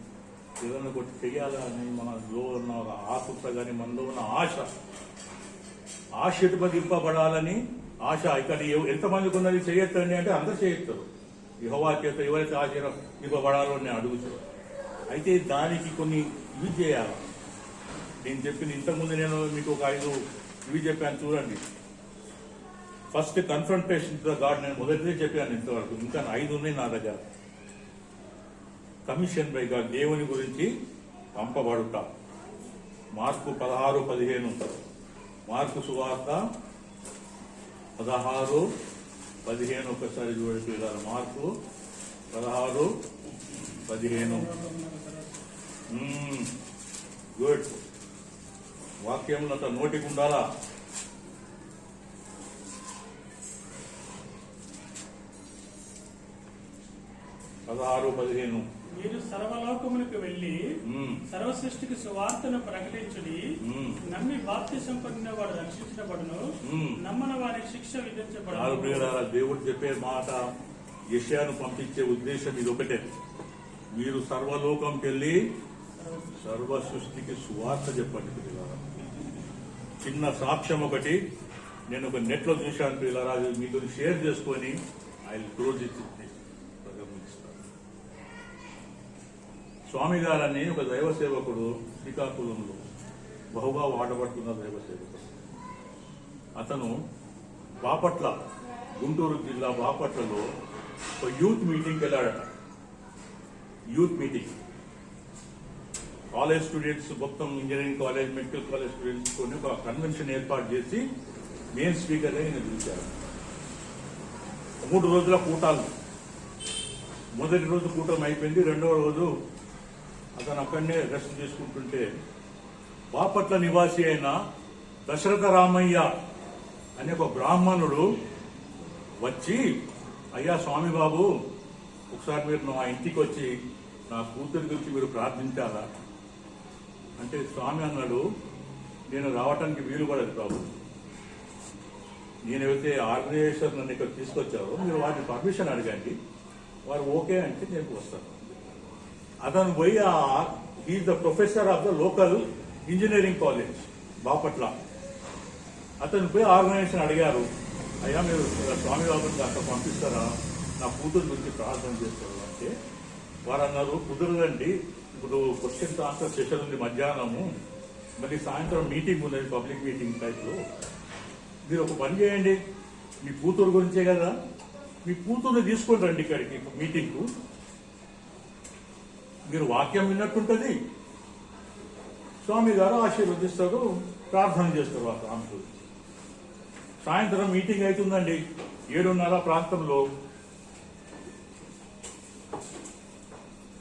ఏదైనా ఒకటి చెయ్యాలని మనలో ఉన్న ఒక ఆసక్త కానీ మనలో ఉన్న ఆశ ఎటుపదింపబడాలని ఆశ. ఇక్కడ ఎంతమందికి ఉన్నది చేయొద్దండి అంటే అందరూ చేయొస్తారు. యెహోవా చేత ఎవరైతే ఆశీర్వదింపబడాలో నేను అడుగుతాను. అయితే దానికి కొన్ని ఇవి చేయాలి. నేను చెప్పిన ఇంతకుముందు నేను మీకు ఒక 5 ఇవి చెప్పాను చూడండి. First confrontation to the God, నేను మొదటిదే చెప్పాను ఇంతవరకు. ఇంకా 5 ఉన్నాయి నా దగ్గర. కమిషన్ బై గాడ్, దేవుని గురించి పంపబడుట. మార్కు 16:15. మార్కు సువార్త 16:15 ఒకసారి చూడండి. మార్కు 16:15. గుడ్. వాక్యంలో అంత నోటికి ఉండాలా. మీరు సర్వలోకములకు వెళ్లి సర్వసృష్టికి సువార్తను ప్రకటించుడి. నమ్మి బాప్తిసం పొందిన వాడు రక్షించబడును, నమ్మని వారికి శిక్ష విధించబడును. దేవుడు చెప్పే మాట, యెషయాను పంపించే ఉద్దేశం ఇది ఒకటే. మీరు సర్వలోకంకి వెళ్ళి సర్వ సృష్టికి సువార్త చెప్పండి పిల్లరా. చిన్న సాక్ష్యం ఒకటి నేను ఒక నెట్లో చూశాను పిల్లరా, అది మీతో షేర్ చేసుకొని ఐ విల్ క్లోజ్ ఇట్. స్వామి గారని ఒక దైవ సేవకుడు శ్రీకాకుళంలో బహుగా వాడబడుతున్న దైవ సేవకుడు. అతను బాపట్ల, గుంటూరు జిల్లా బాపట్లలో ఒక యూత్ మీటింగ్కి వెళ్ళాడట. యూత్ మీటింగ్, కాలేజ్ స్టూడెంట్స్ మొత్తం, engineering college, medical college students కొని ఒక కన్వెన్షన్ ఏర్పాటు చేసి మెయిన్ స్పీకర్గా ఈయన పిలిచారు. 3 రోజుల కూటాలు. మొదటి రోజు కూటం అయిపోయింది. 2వ రోజు అతను అక్కడనే రెస్ట్ చేసుకుంటుంటే బాపట్ల నివాసి అయిన దశరథ రామయ్య అనే ఒక బ్రాహ్మణుడు వచ్చి, అయ్యా స్వామి బాబు, ఒకసారి మీరు నా ఇంటికి వచ్చి నా కూతురి గురించి మీరు ప్రార్థించాలా అంటే, స్వామి అన్నాడు, నేను రావటానికి వీలు పడదు బాబు. నేనైతే ఆర్గనైజేషన్ నన్ను ఇక్కడ తీసుకొచ్చారో మీరు వారిని పర్మిషన్ అడగండి, వారు ఓకే అంటే నేను వస్తాను. అతను పోయి he is the professor of the local engineering college Bapatla. అతను పోయి ఆర్గనైజేషన్ అడిగారు, అయ్యా మీరు స్వామి బాబుని అక్కడ పంపిస్తారా, నా కూతురు గురించి ప్రార్థన చేస్తారు అంటే, వారు అన్నారు, కుదరదండి, ఇప్పుడు క్వశ్చన్ ఆన్సర్ సెషన్ ఉంది మధ్యాహ్నము, మళ్ళీ సాయంత్రం మీటింగ్ ఉన్నది, పబ్లిక్ మీటింగ్ టైప్లో. మీరు ఒక పని చేయండి, మీ కూతురు గురించే కదా, మీ కూతుర్ని తీసుకొని రండి ఇక్కడికి మీటింగ్కు, మీరు వాక్యం విన్నట్టుంటుంది, స్వామి గారు ఆశీర్వదిస్తారు, ప్రార్థన చేస్తారు ఆ ప్రాంతంలో. సాయంత్రం మీటింగ్ అవుతుందండి 7:30 ప్రాంతంలో.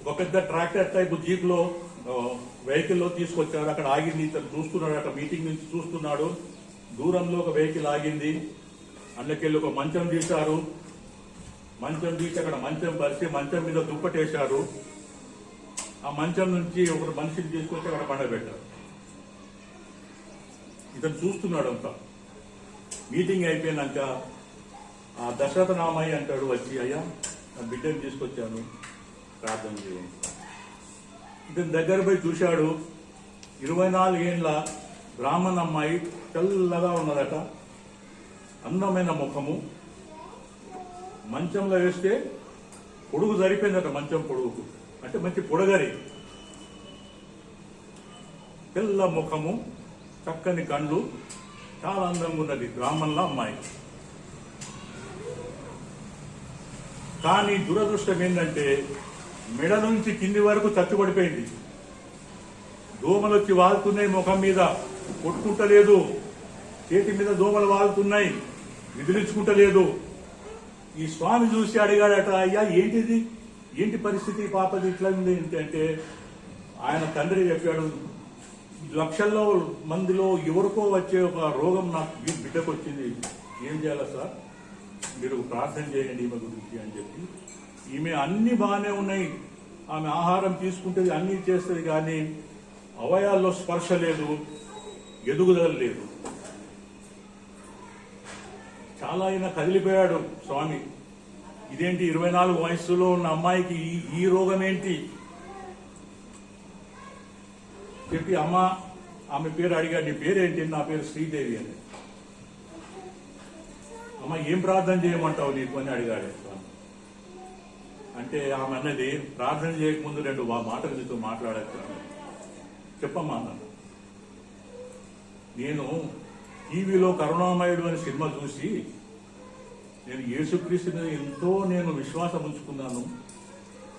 ఒక పెద్ద ట్రాక్టర్ టైప్ జీప్లో వెహికల్లో తీసుకొచ్చారు. అక్కడ ఆగింది, ఇతను చూస్తున్నాడు, అక్కడ మీటింగ్ నుంచి చూస్తున్నాడు. దూరంలో ఒక వెహికల్ ఆగింది, అందులోకెళ్ళి ఒక మంచం తీశారు. మంచం తీసి అక్కడ మంచం పరిచి మంచం మీద దుప్పటేశారు. ఆ మంచం నుంచి ఒక మనిషిని తీసుకొచ్చి అక్కడ పండబెట్టారు. ఇతను చూస్తున్నాడు అంతా. మీటింగ్ అయిపోయినాక ఆ దశరథ రామయ్య అంటాడు వచ్చి, అయ్యా నా బిడ్డను తీసుకొచ్చాను, ప్రార్థన చేయండి. ఇతని దగ్గర పోయి చూశాడు. 24 ఏళ్ల బ్రాహ్మణ అమ్మాయి, తెల్లగా ఉన్నదట, అందమైన ముఖము. మంచంలో వేస్తే పొడుగు సరిపోయిందట, మంచం పొడుగుకు, అంటే మంచి పొడగరి, తెల్ల ముఖము, చక్కని కళ్ళు, చాలా అందంగా ఉన్నది బ్రాహ్మణుల అమ్మాయి. కానీ దురదృష్టం ఏంటంటే మెడ నుంచి కింది వరకు చచ్చుబడిపోయింది. దోమలు వచ్చి వాలుతున్నాయి, ముఖం మీద కొట్టుకుంటలేదు, చేతి మీద దోమలు వాలుతున్నాయి, విదిలించుకుంటలేదు. ఈ స్వామి చూసి అడిగాడట, అయ్యా ఏంటిది, ఏంటి పరిస్థితి, పాపది ఇట్లా ఉంది అంటే, ఆయన తండ్రి చెప్పాడు, లక్షల్లో మందిలో ఎవరికో వచ్చే ఒక రోగం నాకు బిడ్డకు వచ్చింది, ఏం చేయాలా సార్, మీరు ప్రార్థన చేయండి ఈమె గురించి అని చెప్పి. ఈమె అన్ని బాగానే ఉన్నాయి, ఆమె ఆహారం తీసుకుంటుంది, అన్ని చేస్తుంది, కానీ అవయాల్లో స్పర్శ లేదు, ఎదుగుదల లేదు. చాలా ఆయన కదిలిపోయాడు స్వామి. ఇదేంటి 24 వయస్సులో ఉన్న అమ్మాయికి ఈ రోగం ఏంటి? చెప్పి అమ్మ ఆమె పేరు అడిగాడు, నీ పేరేంటి? నా పేరు శ్రీదేవి అని. అమ్మ ఏం ప్రార్థన చేయమంటావు నీకు అని అడిగాడు. అంటే ఆమె అన్నది, ప్రార్థన చేయకముందు 2 మాటలు నీతో మాట్లాడచ్చు. చెప్పమ్మా అన్నాను. నేను టీవీలో కరుణామయుడు అనే సినిమా చూసి నేను యేసుక్రీస్తుని ఎంతో విశ్వాసం ఉంచుకున్నాను.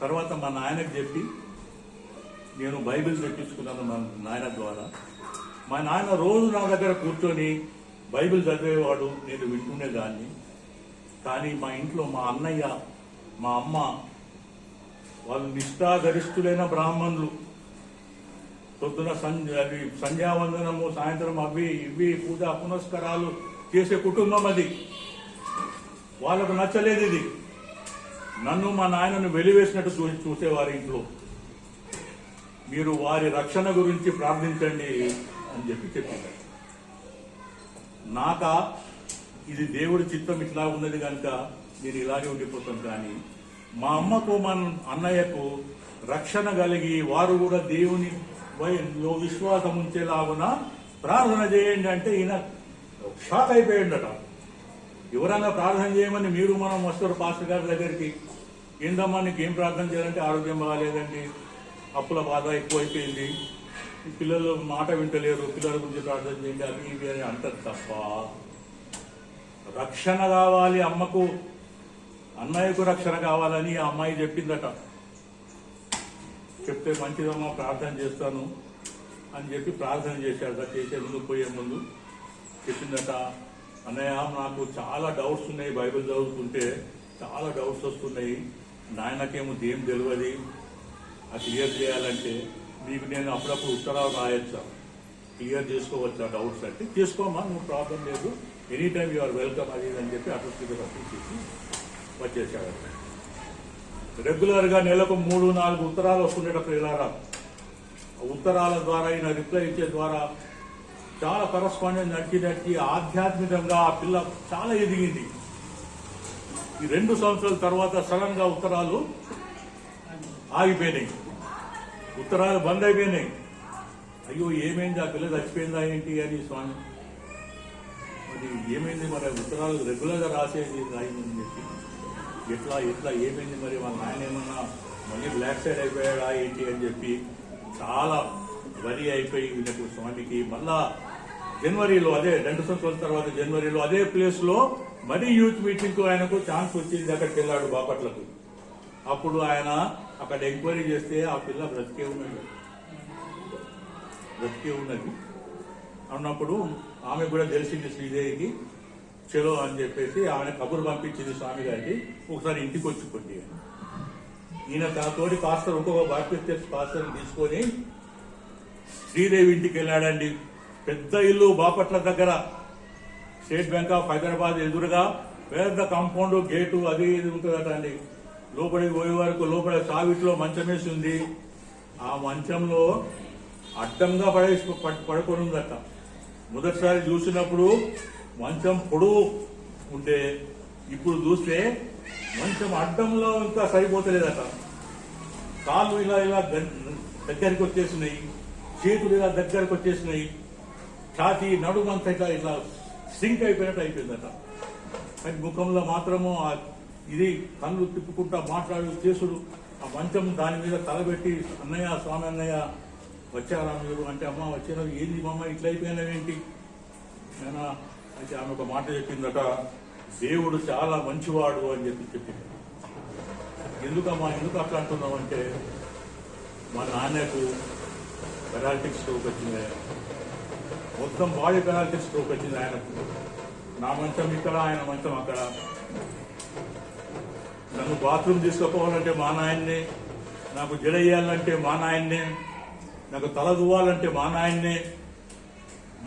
తర్వాత మా నాయనకు చెప్పి నేను బైబిల్ తెప్పించుకున్నాను మా నాయన ద్వారా. మా నాయన రోజు నా దగ్గర కూర్చొని బైబిల్ చదివేవాడు, నేను వింటునేదాన్ని. కానీ మా ఇంట్లో మా అన్నయ్య, మా అమ్మ వాళ్ళు నిష్ఠాగరిష్ఠులైన బ్రాహ్మణులు. పొద్దున సంధ్యావందనము, సాయంత్రం అవి ఇవి పూజా పునస్కారాలు చేసే కుటుంబం అది. వాళ్ళకు నచ్చలేదు ఇది. నన్ను మా నాయనను వెలివేసినట్టు చూసేవారు ఇంట్లో. మీరు వారి రక్షణ గురించి ప్రార్థించండి అని చెప్పింది. నాక ఇది దేవుడి చిత్తం ఇట్లా ఉన్నది కనుక నేను ఇలాగే ఉండిపోతాను. కానీ మా అమ్మకు మా అన్నయ్యకు రక్షణ కలిగి వారు కూడా దేవుని విశ్వాసం ఉంచేలాగున ప్రార్థన చేయండి అంటే ఈయన షాక్ అయిపోయిందట. ఎవరైనా ప్రార్థన చేయమని మీరు మనం వస్తారు పాస్టర్ గారి దగ్గరికి, ఏందమ్మా నీకు ఏం ప్రార్థన చేయాలంటే ఆరోగ్యం బాగాలేదండి, అప్పుల బాధ ఎక్కువైపోయింది, పిల్లలు మాట వింటలేరు, పిల్లల గురించి ప్రార్థన చేయండి, అవి ఇవి అని అంటారు తప్ప రక్షణ కావాలి అమ్మకు, అన్నయ్యకు రక్షణ కావాలని ఆ అమ్మాయి చెప్పిందట. చెప్తే మంచిదమ్మా ప్రార్థన చేస్తాను అని చెప్పి ప్రార్థన చేశాడట. చేసే ముందు పోయే ముందు చెప్పిందట, అన్నయ్య నాకు చాలా డౌట్స్ ఉన్నాయి, బైబిల్ చదువుతుంటే చాలా డౌట్స్ వస్తున్నాయి, నాయనకేమో దేం తెలియదు, అది క్లియర్ చేయాలంటే మీకు నేను అప్పుడప్పుడు ఉత్తరాలు రాయొచ్చా, క్లియర్ చేసుకోవచ్చా డౌట్స్ అంటే చేసుకోమా, నువ్వు ప్రాబ్లం లేదు, ఎనీ టైమ్ యూఆర్ వెల్కమ్ అది అని చెప్పి అడ్రస్ పంపించేసి వచ్చేసాడు. రెగ్యులర్గా నెలకు 3-4 ఉత్తరాలు వస్తుండేటప్పుడు ఇలారా ఉత్తరాల ద్వారా ఈయన రిప్లై ఇచ్చే ద్వారా చాలా కరస్పాండెన్స్ నడిచి ఆధ్యాత్మికంగా ఆ పిల్ల చాలా ఎదిగింది. ఈ 2 సంవత్సరాల తర్వాత సడన్ గా ఉత్తరాలు ఆగిపోయినాయి, ఉత్తరాలు బంద్ అయిపోయినాయి. అయ్యో ఏమైంది, ఆ పిల్ల చచ్చిపోయిందా ఏంటి అని స్వామి, మరి ఏమైంది, మరి ఉత్తరాలు రెగ్యులర్గా రాసేది రాయిందని చెప్పి ఎట్లా ఏమైంది, మరి వాళ్ళ నాయన ఏమన్నా మళ్ళీ బ్లాక్ సైడ్ అయిపోయాడా ఏంటి అని చెప్పి చాలా వరి అయిపోయి వీళ్ళకు స్వామికి మళ్ళా జనవరిలో అదే 2 సంవత్సరాల తర్వాత జనవరిలో అదే ప్లేస్ లో మరీ యూత్ మీటింగ్ కు ఆయనకు ఛాన్స్ వచ్చింది. అక్కడికి వెళ్ళాడు బాపట్లకు. అప్పుడు ఆయన అక్కడ ఎంక్వైరీ చేస్తే ఆ పిల్ల బ్రతికే ఉన్నది అన్నప్పుడు ఆమె కూడా తెలిసింది శ్రీదేవికి. చలో అని చెప్పేసి ఆమె కబురు పంపించింది స్వామి గారికి, ఒకసారి ఇంటికి వచ్చి కొద్ది. ఈయన తనతోటి పాస్టర్ ఇంకొక బాప్టిస్ట్ పాస్టర్ తీసుకొని శ్రీదేవి ఇంటికి వెళ్ళాడండి. పెద్ద ఇల్లు బాపట్ల దగ్గర, స్టేట్ బ్యాంక్ ఆఫ్ హైదరాబాద్ ఎదురుగా పెద్ద కాంపౌండ్ గేటు అది ఇది ఉంటుందట అండి. లోపలికి పోయే వరకు లోపల సావిట్లో మంచం వేసి ఉంది. ఆ మంచంలో అడ్డంగా పడుకొని ఉందట. మొదటిసారి చూసినప్పుడు మంచం పొడవు ఉంటే ఇప్పుడు చూస్తే మంచం అడ్డంలో ఇంకా సరిపోతలేదట. కాళ్ళు ఇలా దగ్గరికి వచ్చేసినాయి, చేతులు ఇలా దగ్గరకు వచ్చేసినాయి, ఛాతీ నడుమంతా ఇలా సింక్ అయిపోయినట్టు అయిపోయిందట. కానీ ముఖంలో మాత్రము ఇది కళ్ళు తిప్పుకుంటా మాట్లాడు చేసుడు. ఆ మంచం దాని మీద తలబెట్టి, అన్నయ్య స్వామి అన్నయ్య వచ్చారా మీరు అంటే, అమ్మ వచ్చినది ఏంది మమ్మ ఇట్లా అయిపోయినావేంటి నేనా అయితే ఆమె ఒక మాట చెప్పిందట, దేవుడు చాలా మంచివాడు అని చెప్పింది. ఎందుకు అట్లా అంటున్నావు అంటే, మా నాన్నకు పెరాలిటిక్ స్ట్రోక్ వచ్చింది, మొత్తం బాడీ పెరాలిటిక్ స్ట్రోక్ వచ్చింది ఆయనకు. నా మంచం ఇక్కడ, ఆయన మంచం అక్కడ. నన్ను బాత్రూమ్ తీసుకుపోవాలంటే మా నాయన్నే, నాకు జడేయాలంటే మా నాయన్నే, నాకు తల దువ్వాలంటే మా నాయన్నే,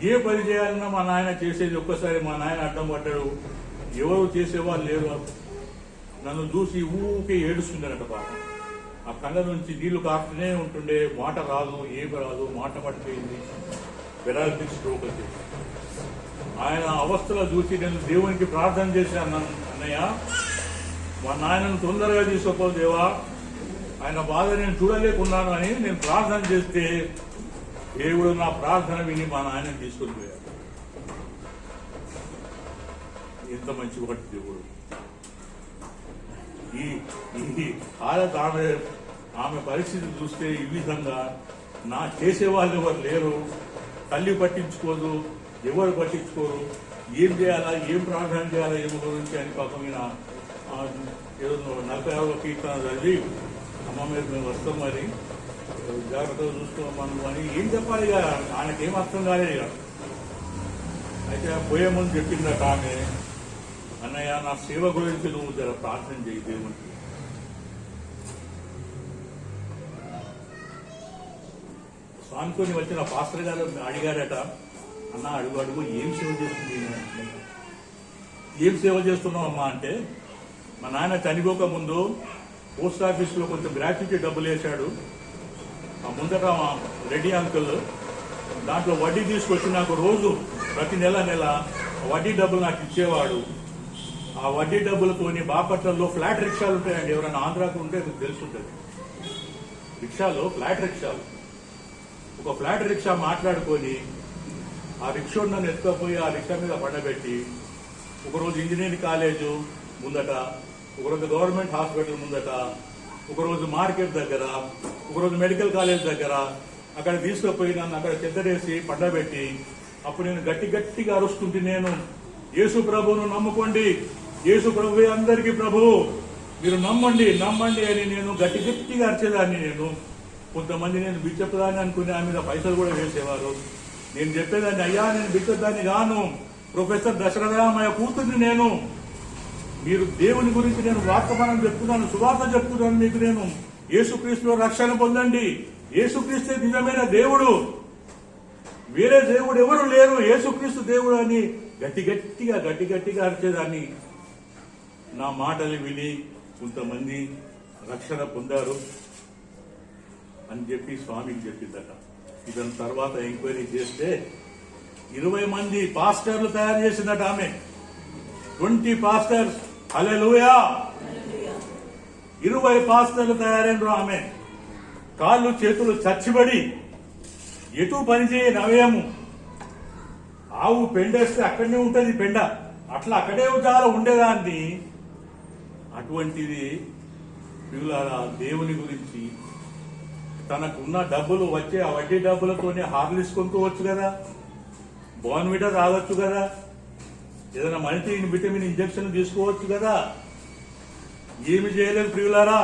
ఏ పని చేయాలన్నా మా నాయన చేసేది. ఒక్కసారి మా నాయన అడ్డం పడ్డాడు, ఎవరు చేసేవాళ్ళు లేరు. నన్ను చూసి ఊకే ఏడుస్తుండేనట పాపం. ఆ కళ్ళ నుంచి నీళ్లు కాస్తూనే ఉంటుండే, మాట రాదు, ఏమి రాదు, మాట పడిపోయింది, పెరాలిటిక్ స్ట్రోక్ వచ్చేసి. ఆయన అవస్థలో చూసి నేను దేవునికి ప్రార్థన చేశాను, అన్నయ్య మా నాయనను తొందరగా తీసుకోపో దేవా, ఆయన బాధ నేను చూడలేకున్నాను అని నేను ప్రార్థన చేస్తే దేవుడు నా ప్రార్థన విని మా నాయన తీసుకొని పోయాడు. ఎంత మంచి ఒకటి దేవుడు. ఈ హాలత్ ఆమె పరిస్థితి చూస్తే ఈ విధంగా నా చేసేవాళ్ళు ఎవరు లేరు, తల్లి పట్టించుకోదు, ఎవరు పట్టించుకోరు, ఏం చేయాలా, ఏం ప్రార్థన చేయాలా ఏమో గురించి అని పాపం ఈయన ఏదో 46వ కీర్తన చదివి అమ్మ మీద మేము వస్తాం, మరి జాగ్రత్తగా చూసుకోమను అని ఏం చెప్పాలి ఇక, ఆయనకేం అర్థం కాలేదు ఇక. అయితే పోయే ముందు చెప్పిందట ఆమె, అన్నయ్య నా సేవ గురించి నువ్వు జర ప్రార్థన చేయి దేవునికి. స్వామితోని వచ్చిన పాస్టర్ గారు అడిగారట, అన్న అడుగు అడుగు ఏం సేవ చేస్తుంది, ఏం సేవ చేస్తున్నావు అమ్మా అంటే, మా నాయన చనిపోక ముందు పోస్ట్ ఆఫీస్లో కొంచెం గ్రాట్యుటీ డబ్బులు వేశాడు, ఆ ముందట రెడ్డి అంకుల్ దాంట్లో వడ్డీ తీసుకొచ్చి నాకు రోజు ప్రతి నెల వడ్డీ డబ్బులు నాకు ఇచ్చేవాడు. ఆ వడ్డీ డబ్బులతోని బాపట్లలో ఫ్లాట్ రిక్షాలు ఉంటాయండి, ఎవరైనా ఆంధ్రాకు ఉంటే మీకు తెలుసుంటుంది. రిక్షాలో ఫ్లాట్ రిక్షాలు, ఒక ఫ్లాట్ రిక్షా మాట్లాడుకొని ఆ రిక్షా నన్ను ఎత్తుకపోయి ఆ రిక్షా మీద పండబెట్టి ఒకరోజు ఇంజనీరింగ్ కాలేజు ముందట, ఒకరోజు గవర్నమెంట్ హాస్పిటల్ ముందట, ఒకరోజు మార్కెట్ దగ్గర, ఒకరోజు మెడికల్ కాలేజ్ దగ్గర అక్కడ తీసుకుపోయి నన్ను అక్కడ చెద్దరేసి పండబెట్టి అప్పుడు నేను గట్టిగా అరుస్తుంటే, నేను యేసు ప్రభువును నమ్ముకోండి, యేసు ప్రభువే అందరికీ ప్రభువు, మీరు నమ్మండి అని నేను గట్టిగా అరిచేదాన్ని. నేను కొంతమంది నేను బిచ్చపదాన్ని అనుకుని ఆ మీద పైసలు కూడా వేసేవారు. నేను చెప్పేదాన్ని, అయ్యా నేను బిచ్చదాన్ని గాను, ప్రొఫెసర్ దశరథరామయ్య కూతుర్ని నేను, మీరు దేవుని గురించి నేను వార్తమానం చెప్తున్నాను, సువార్త చెప్తున్నాను మీకు, నేను యేసుక్రీస్తులో రక్షణ పొందండి, యేసుక్రీస్తే నిజమైన దేవుడు, వేరే దేవుడు ఎవరు లేరు, యేసుక్రీస్తు దేవుడు అని గట్టిగా అరిచేదాన్ని. నా మాటలు విని కొంతమంది రక్షణ పొందారు అని చెప్పి స్వామికి చెప్పిందట. ఇదని తర్వాత ఎంక్వైరీ చేస్తే 20 మంది పాస్టర్లు తయారు చేసిందట ఆమె, 20 పాస్టర్స్. హల్లెలూయా. 20 పాస్టర్లు తయారైనరు. ఆమె కాళ్ళు చేతులు చచ్చిబడి ఎటు పని చేయని అవయము, ఆవు పెండేస్తే అక్కడనే ఉంటది పెండ, అట్లా అక్కడే చాలా ఉండేదాన్ని. అటువంటిది పిల్లారా దేవుని గురించి తనకున్న డబ్బులు వచ్చే ఆ వడ్డీ డబ్బులతోనే హార్లిక్స్ కొనుక్కోవచ్చు కదా, బోర్న్విటా తాగొచ్చు కదా, ఏదైనా మల్టీ విటమిన్ ఇంజక్షన్ తీసుకోవచ్చు కదా. ఏమి చేయలేదు ప్రియులారా.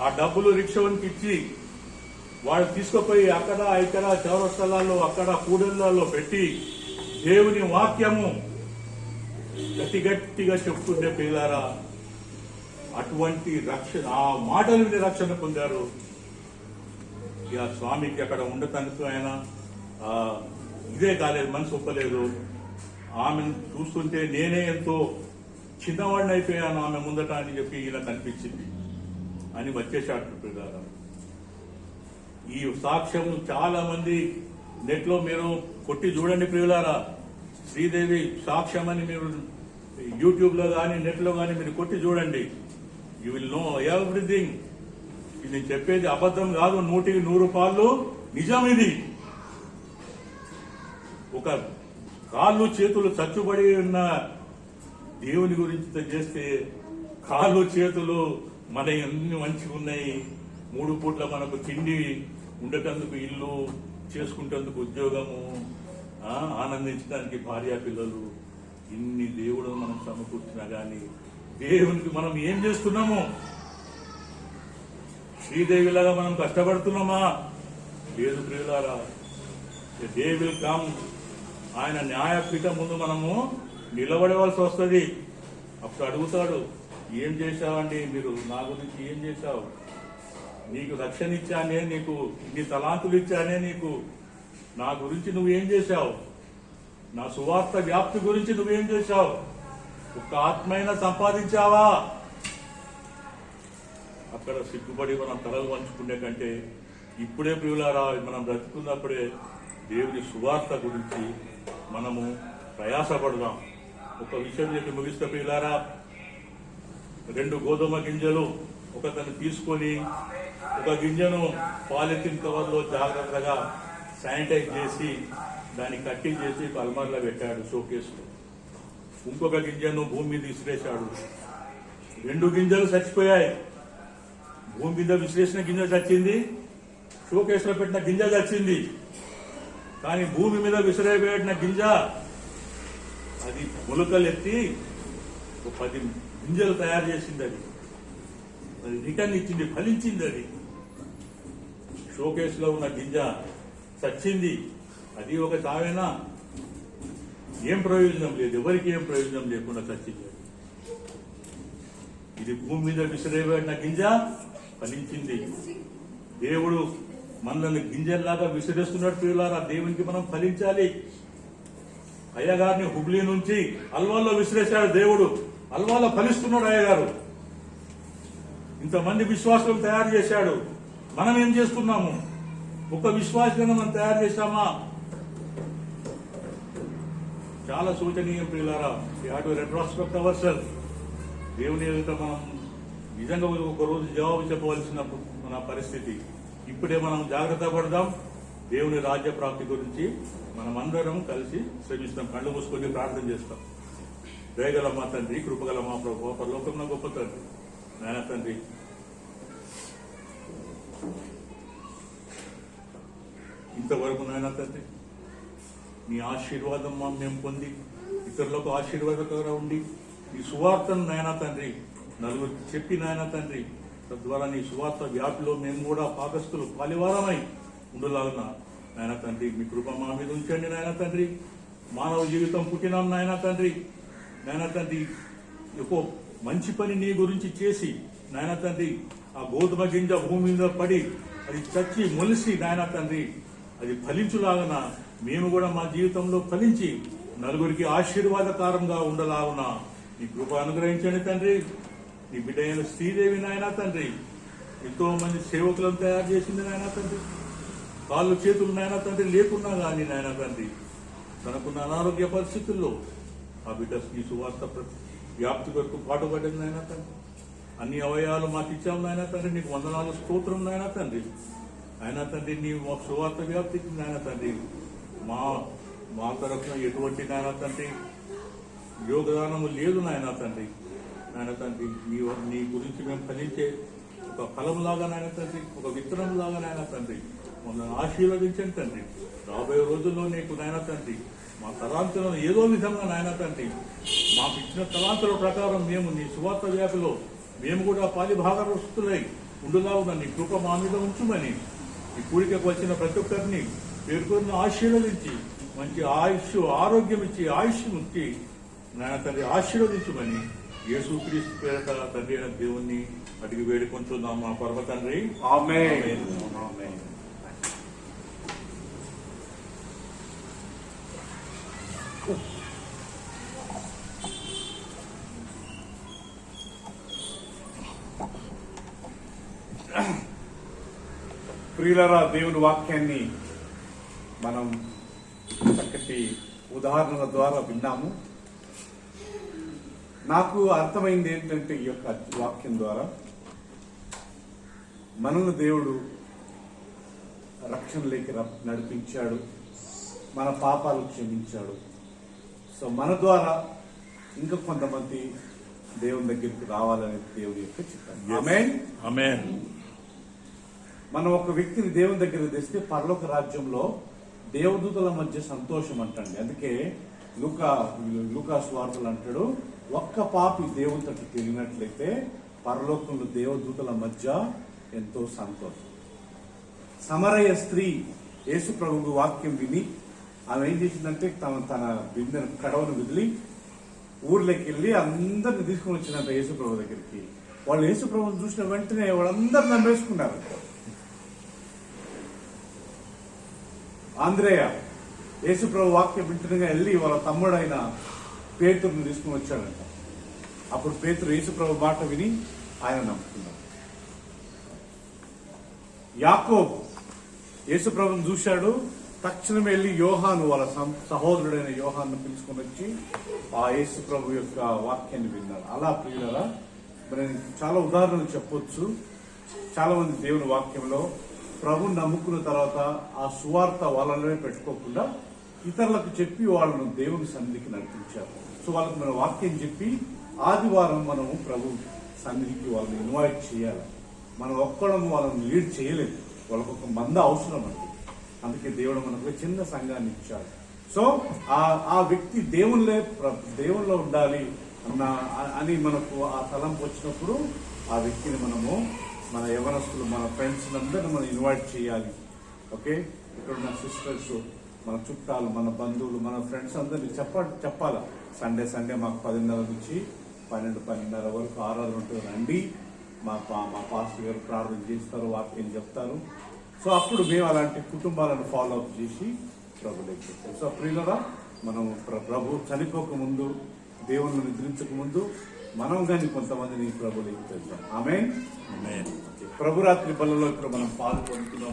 ఆ డబ్బులు రిక్షానికి ఇచ్చి వాడు తీసుకుపోయి అక్కడ ఇక్కడ చౌరస్తలాల్లో అక్కడ కూడళ్లలో పెట్టి దేవుని వాక్యము గట్టిగా చెప్తుండే ప్రియులారా. అటువంటి రక్షణ, ఆ మాటలు విని రక్షణ పొందారు. ఇక స్వామికి అక్కడ ఉండటానికి ఆయన ఇదే కాలేదు, మనసు ఒప్పలేదు. ఆమెను చూస్తుంటే నేనే ఎంతో చిన్నవాడిని అయిపోయాను ఆమె ముందట అని చెప్పి ఇలా కనిపించింది అని వచ్చేసాడు ప్రియులారా. ఈ సాక్ష్యం చాలా మంది నెట్ లో మీరు కొట్టి చూడండి ప్రియులారా. శ్రీదేవి సాక్ష్యం అని మీరు యూట్యూబ్ లో కానీ నెట్ లో కానీ మీరు కొట్టి చూడండి. You will know everything. ఇది నేను చెప్పేది అబద్ధం కాదు, 100కి 100 పాళ్ళు నిజం. ఇది ఒక కాళ్ళు చేతులు చచ్చుబడి ఉన్న దేవుని గురించి చేస్తే కాళ్ళు చేతులు మన ఎన్ని మంచిగా ఉన్నాయి, 3 పూట్ల మనకు తిండి ఉండేటందుకు ఇల్లు, చేసుకుంటేందుకు ఉద్యోగము, ఆనందించడానికి భార్య పిల్లలు, ఇన్ని దేవుడు మనం సమకూర్చినా గాని దేవునికి మనం ఏం చేస్తున్నాము? శ్రీదేవిలాగా మనం కష్టపడుతున్నామా? లేదు ప్రియులారా. డే విల్ కమ్, ఆయన న్యాయపీఠం ముందు మనము నిలబడవలసి వస్తుంది. అప్పుడు అడుగుతాడు, ఏం చేశావండి మీరు, నా గురించి ఏం చేశావు? నీకు రక్షణ ఇచ్చానే, నీకు ఇన్ని తలాంతులు ఇచ్చానే, నీకు నా గురించి నువ్వేం చేశావు? నా సువార్త వ్యాప్తి గురించి నువ్వేం చేశావు? ఒక్క ఆత్మైనా సంపాదించావా? అక్కడ సిగ్గుపడి మనం తలలు వంచుకునే కంటే ఇప్పుడే ప్రియులారా, మనం బ్రతుకున్నప్పుడే దేవుని సువార్త గురించి మనము ప్రయాసపడదాం. ఒక విషయం చెప్పి ముగిస్తే ప్రియులారా, 2 గోధుమ గింజలు ఒకతను తీసుకొని ఒక గింజను పాలిథిన్ కవర్లో జాగ్రత్తగా శానిటైజ్ చేసి దాన్ని కట్టి చేసి అల్మార్లో పెట్టాడు షోకేస్లో. ఇంకొక గింజను భూమి మీద విసిరేశాడు. 2 గింజలు చచ్చిపోయాయి. భూమి మీద విసిరేసిన గింజ చచ్చింది, షోకేస్లో పెట్టిన గింజ చచ్చింది. కానీ భూమి మీద విసిరేయబడిన గింజ అది మొలకలెత్తి 10 గింజలు తయారు చేసింది. అది రిటర్న్ ఇచ్చింది, ఫలించింది. అది షోకేస్ లో ఉన్న గింజ చచ్చింది. అది ఒక తావేనా? ఏం ప్రయోజనం లేదు, ఎవరికి ఏం ప్రయోజనం లేకుండా చచ్చింది. ఇది భూమి మీద విసిరేయబడిన గింజ ఫలించింది. దేవుడు మనల్ని గింజల్లాగా విసిరేస్తున్నట్టు పిల్లలారా, దేవునికి మనం ఫలించాలి. అయ్యగారిని హుబ్లీ నుంచి అల్వాల్లో విసిరేశాడు దేవుడు. అల్వాల్లో ఫలిస్తున్నాడు అయ్యగారు. ఇంతమంది విశ్వాసులు తయారు చేశాడు. మనం ఏం చేస్తున్నాము? ఒక విశ్వాసంగా మనం తయారు చేశామా? చాలా శోచనీయం ప్రియులారా. Retrospect our self. దేవుని ఎదుట మనం నిజంగా ఒక రోజు జవాబు చెప్పవలసిన మన పరిస్థితి. ఇప్పుడే మనం జాగ్రత్త పడదాం. దేవుని రాజ్య ప్రాప్తి గురించి మనం అందరం కలిసి శ్రమిస్తాం. కళ్ళు మూసుకొని ప్రార్థన చేస్తాం. దయగల మా తండ్రి, కృపగల మా ప్రభు, పరలోకంలో గొప్ప తండ్రి, నాయన తండ్రి, ఇంతవరకు నాయన తండ్రి నీ ఆశీర్వాదం మేము పొంది ఇతరులకు ఆశీర్వాదకరంగా ఉండి నీ సువార్తను నాయన తండ్రి నలుగురు చెప్పి నాయన తండ్రి తద్వారా నీ సువార్త వ్యాప్తిలో మేము కూడా పాకస్తులు పాలివారమై ఉండలాగున నాయన తండ్రి మీ కృప మా మీద ఉంచండి నాయన తండ్రి. మానవ జీవితం పుట్టినాం నాయన తండ్రి. నాయన తండ్రి ఎక్కువ మంచి పని నీ గురించి చేసి నాయన తండ్రి ఆ గోధుమ గింజ భూమి మీద పడి అది చచ్చి మొలిసి నాయన తండ్రి అది ఫలించులాగున మేము కూడా మా జీవితంలో ఫలించి నలుగురికి ఆశీర్వాదకారంగా ఉండలాగున నీ కృప అనుగ్రహించండి తండ్రి. నీ బిడ్డ అయిన శ్రీదేవి నాయన తండ్రి ఎంతో మంది సేవకులను తయారు చేసింది నాయన తండ్రి. కాళ్ళు చేతులు నాయన తండ్రి లేకున్నా కానీ నాయన తండ్రి తనకున్న అనారోగ్య పరిస్థితుల్లో ఆ బిడ్డ నీ సువార్త వ్యాప్తి వరకు పాటుపడింది నాయన తండ్రి. అన్ని అవయవాలు మాకు ఇచ్చాము నాయన తండ్రి. నీకు వందనాలు స్తోత్రం నాయన తండ్రి. ఆయన తండ్రి నీ సువార్త వ్యాప్తికి నాయన తండ్రి మా తరఫున ఎటువంటి నాయన తండ్రి యోగదానము లేదు నాయన తండ్రి. నాయన తండ్రి నీ గురించి మేము ఫలించే ఒక ఫలంలాగా నాయన తండ్రి, ఒక విత్తనంలాగా నాయన తండ్రి మమ్మల్ని ఆశీర్వదించండి తండ్రి. రాబోయే రోజుల్లో నీకు నాయన తండ్రి మా తలాంతులను ఏదో విధంగా నాయన తండ్రి మాకు ఇచ్చిన తలాంతుల ప్రకారం మేము నీ సువార్త వ్యాపిలో మేము కూడా పాలిభాగస్తులై ఉండులాగున నీ కృప మా మీద ఉంచుమని ఈ కూడికకు వచ్చిన ప్రతి ఒక్కరిని పేర్కొన్న ఆశీర్వదించి మంచి ఆయుష్ ఆరోగ్యం ఇచ్చి ఆయుష్ ఇచ్చి నాయన తండ్రి ఆశీర్వదించమని యేసుక్రీస్తు పేరట తండ్రి అయిన దేవుణ్ణి అడిగి వేడుకొంచున్నాం మా పరమ తండ్రి. ఆమేన్. ఆమేన్. ప్రియులరా, దేవుని వాక్యాన్ని మనం చక్కటి ఉదాహరణల ద్వారా విన్నాము. నాకు అర్థమైంది ఏంటంటే ఈ యొక్క వాక్యం ద్వారా మనల్ని దేవుడు రక్షణలోకి నడిపించాడు, మన పాపాలు క్షమించాడు. సో మన ద్వారా ఇంకా కొంతమంది దేవుని దగ్గరికి రావాలని దేవుడి యొక్క చిత్తం. ఆమేన్. ఆమేన్. మనం ఒక వ్యక్తిని దేవుని దగ్గర తెస్తే పరలోక రాజ్యంలో దేవదూతల మధ్య సంతోషం అంటండి. అందుకే లూకా సువార్తలు అంటాడు, ఒక్క పాపి దేవుని తట్టు తిరిగినట్లయితే పరలోకంలో దేవదూతల మధ్య ఎంతో సంతోషం. సమరయ స్త్రీ యేసు ప్రభు వాక్యం విని ఆమె ఏం చేసిందంటే తన బిందెను కడవను వదిలి ఊర్లోకి వెళ్ళి అందరిని తీసుకుని వచ్చినంత యేసు ప్రభు దగ్గరికి. వాళ్ళు యేసు ప్రభుని చూసిన వెంటనే వాళ్ళందరూ నమ్మేసుకున్నారు. ఆంద్రేయ యేసు ప్రభు వాక్యం వింటగా వెళ్ళి వాళ్ళ తమ్ముడైన పేతురుని తీసుకుని వచ్చాడంట. అప్పుడు పేతురు యేసు ప్రభు మాట విని ఆయన నమ్ముకున్నాడు. యాకోబు యేసు ప్రభుని చూశాడు, తక్షణం వెళ్ళి యోహాను వాళ్ళ సహోదరుడైన యోహాను పిలుచుకొని వచ్చి ఆ యేసు ప్రభు యొక్క వాక్యాన్ని విన్నాడు. అలా ప్రియులరా, మరి చాలా ఉదాహరణలు చెప్పొచ్చు. చాలా మంది దేవుని వాక్యంలో ప్రభుని నమ్ముకున్న తర్వాత ఆ సువార్త వాళ్ళనే పెట్టుకోకుండా ఇతరులకు చెప్పి వాళ్ళను దేవుని సన్నిధికి నడిపించారు. సో వాళ్ళకి మన వాక్యం చెప్పి ఆదివారం మనము ప్రభు సన్నిధికి వాళ్ళని ఇన్వైట్ చేయాలి. మనం ఒక్కడము వాళ్ళని లీడ్ చేయలేదు, వాళ్ళకు ఒక మంద అవసరం అండి. అందుకే దేవుడు మనకు చిన్న సంఘాన్ని ఇచ్చాడు. సో ఆ వ్యక్తి దేవుల్లో ఉండాలి అని మనకు ఆ తలంపు వచ్చినప్పుడు ఆ వ్యక్తిని మనము మన యవనస్తులు, మన ఫ్రెండ్స్ అందరిని మనం ఇన్వైట్ చేయాలి. ఓకే, ఇక్కడ ఉన్న సిస్టర్స్, మన చుట్టాలు, మన బంధువులు, మన ఫ్రెండ్స్ అందరినీ చెప్పాలా. సండే మాకు 10:30 నుంచి 12:30 వరకు ఆరాధన ఉంటుంది, రండి. మా పాస్టర్ గారు ప్రార్థన చేస్తారు, వాక్యం చెప్తారు. సో అప్పుడు మేము అలాంటి కుటుంబాలను ఫాలో అప్ చేసి ప్రభులోకి చెప్తాం. సో ప్రియులరా, మనం ప్రభు చనిపోక ముందు, దేవుని నిద్రించక ముందు మనం కానీ కొంతమందిని ప్రభులోకి తెచ్చాం. ఆమేన్. ప్రభు రాత్రి బలలో ఇప్పుడు మనం పాల్గొంటున్నాము.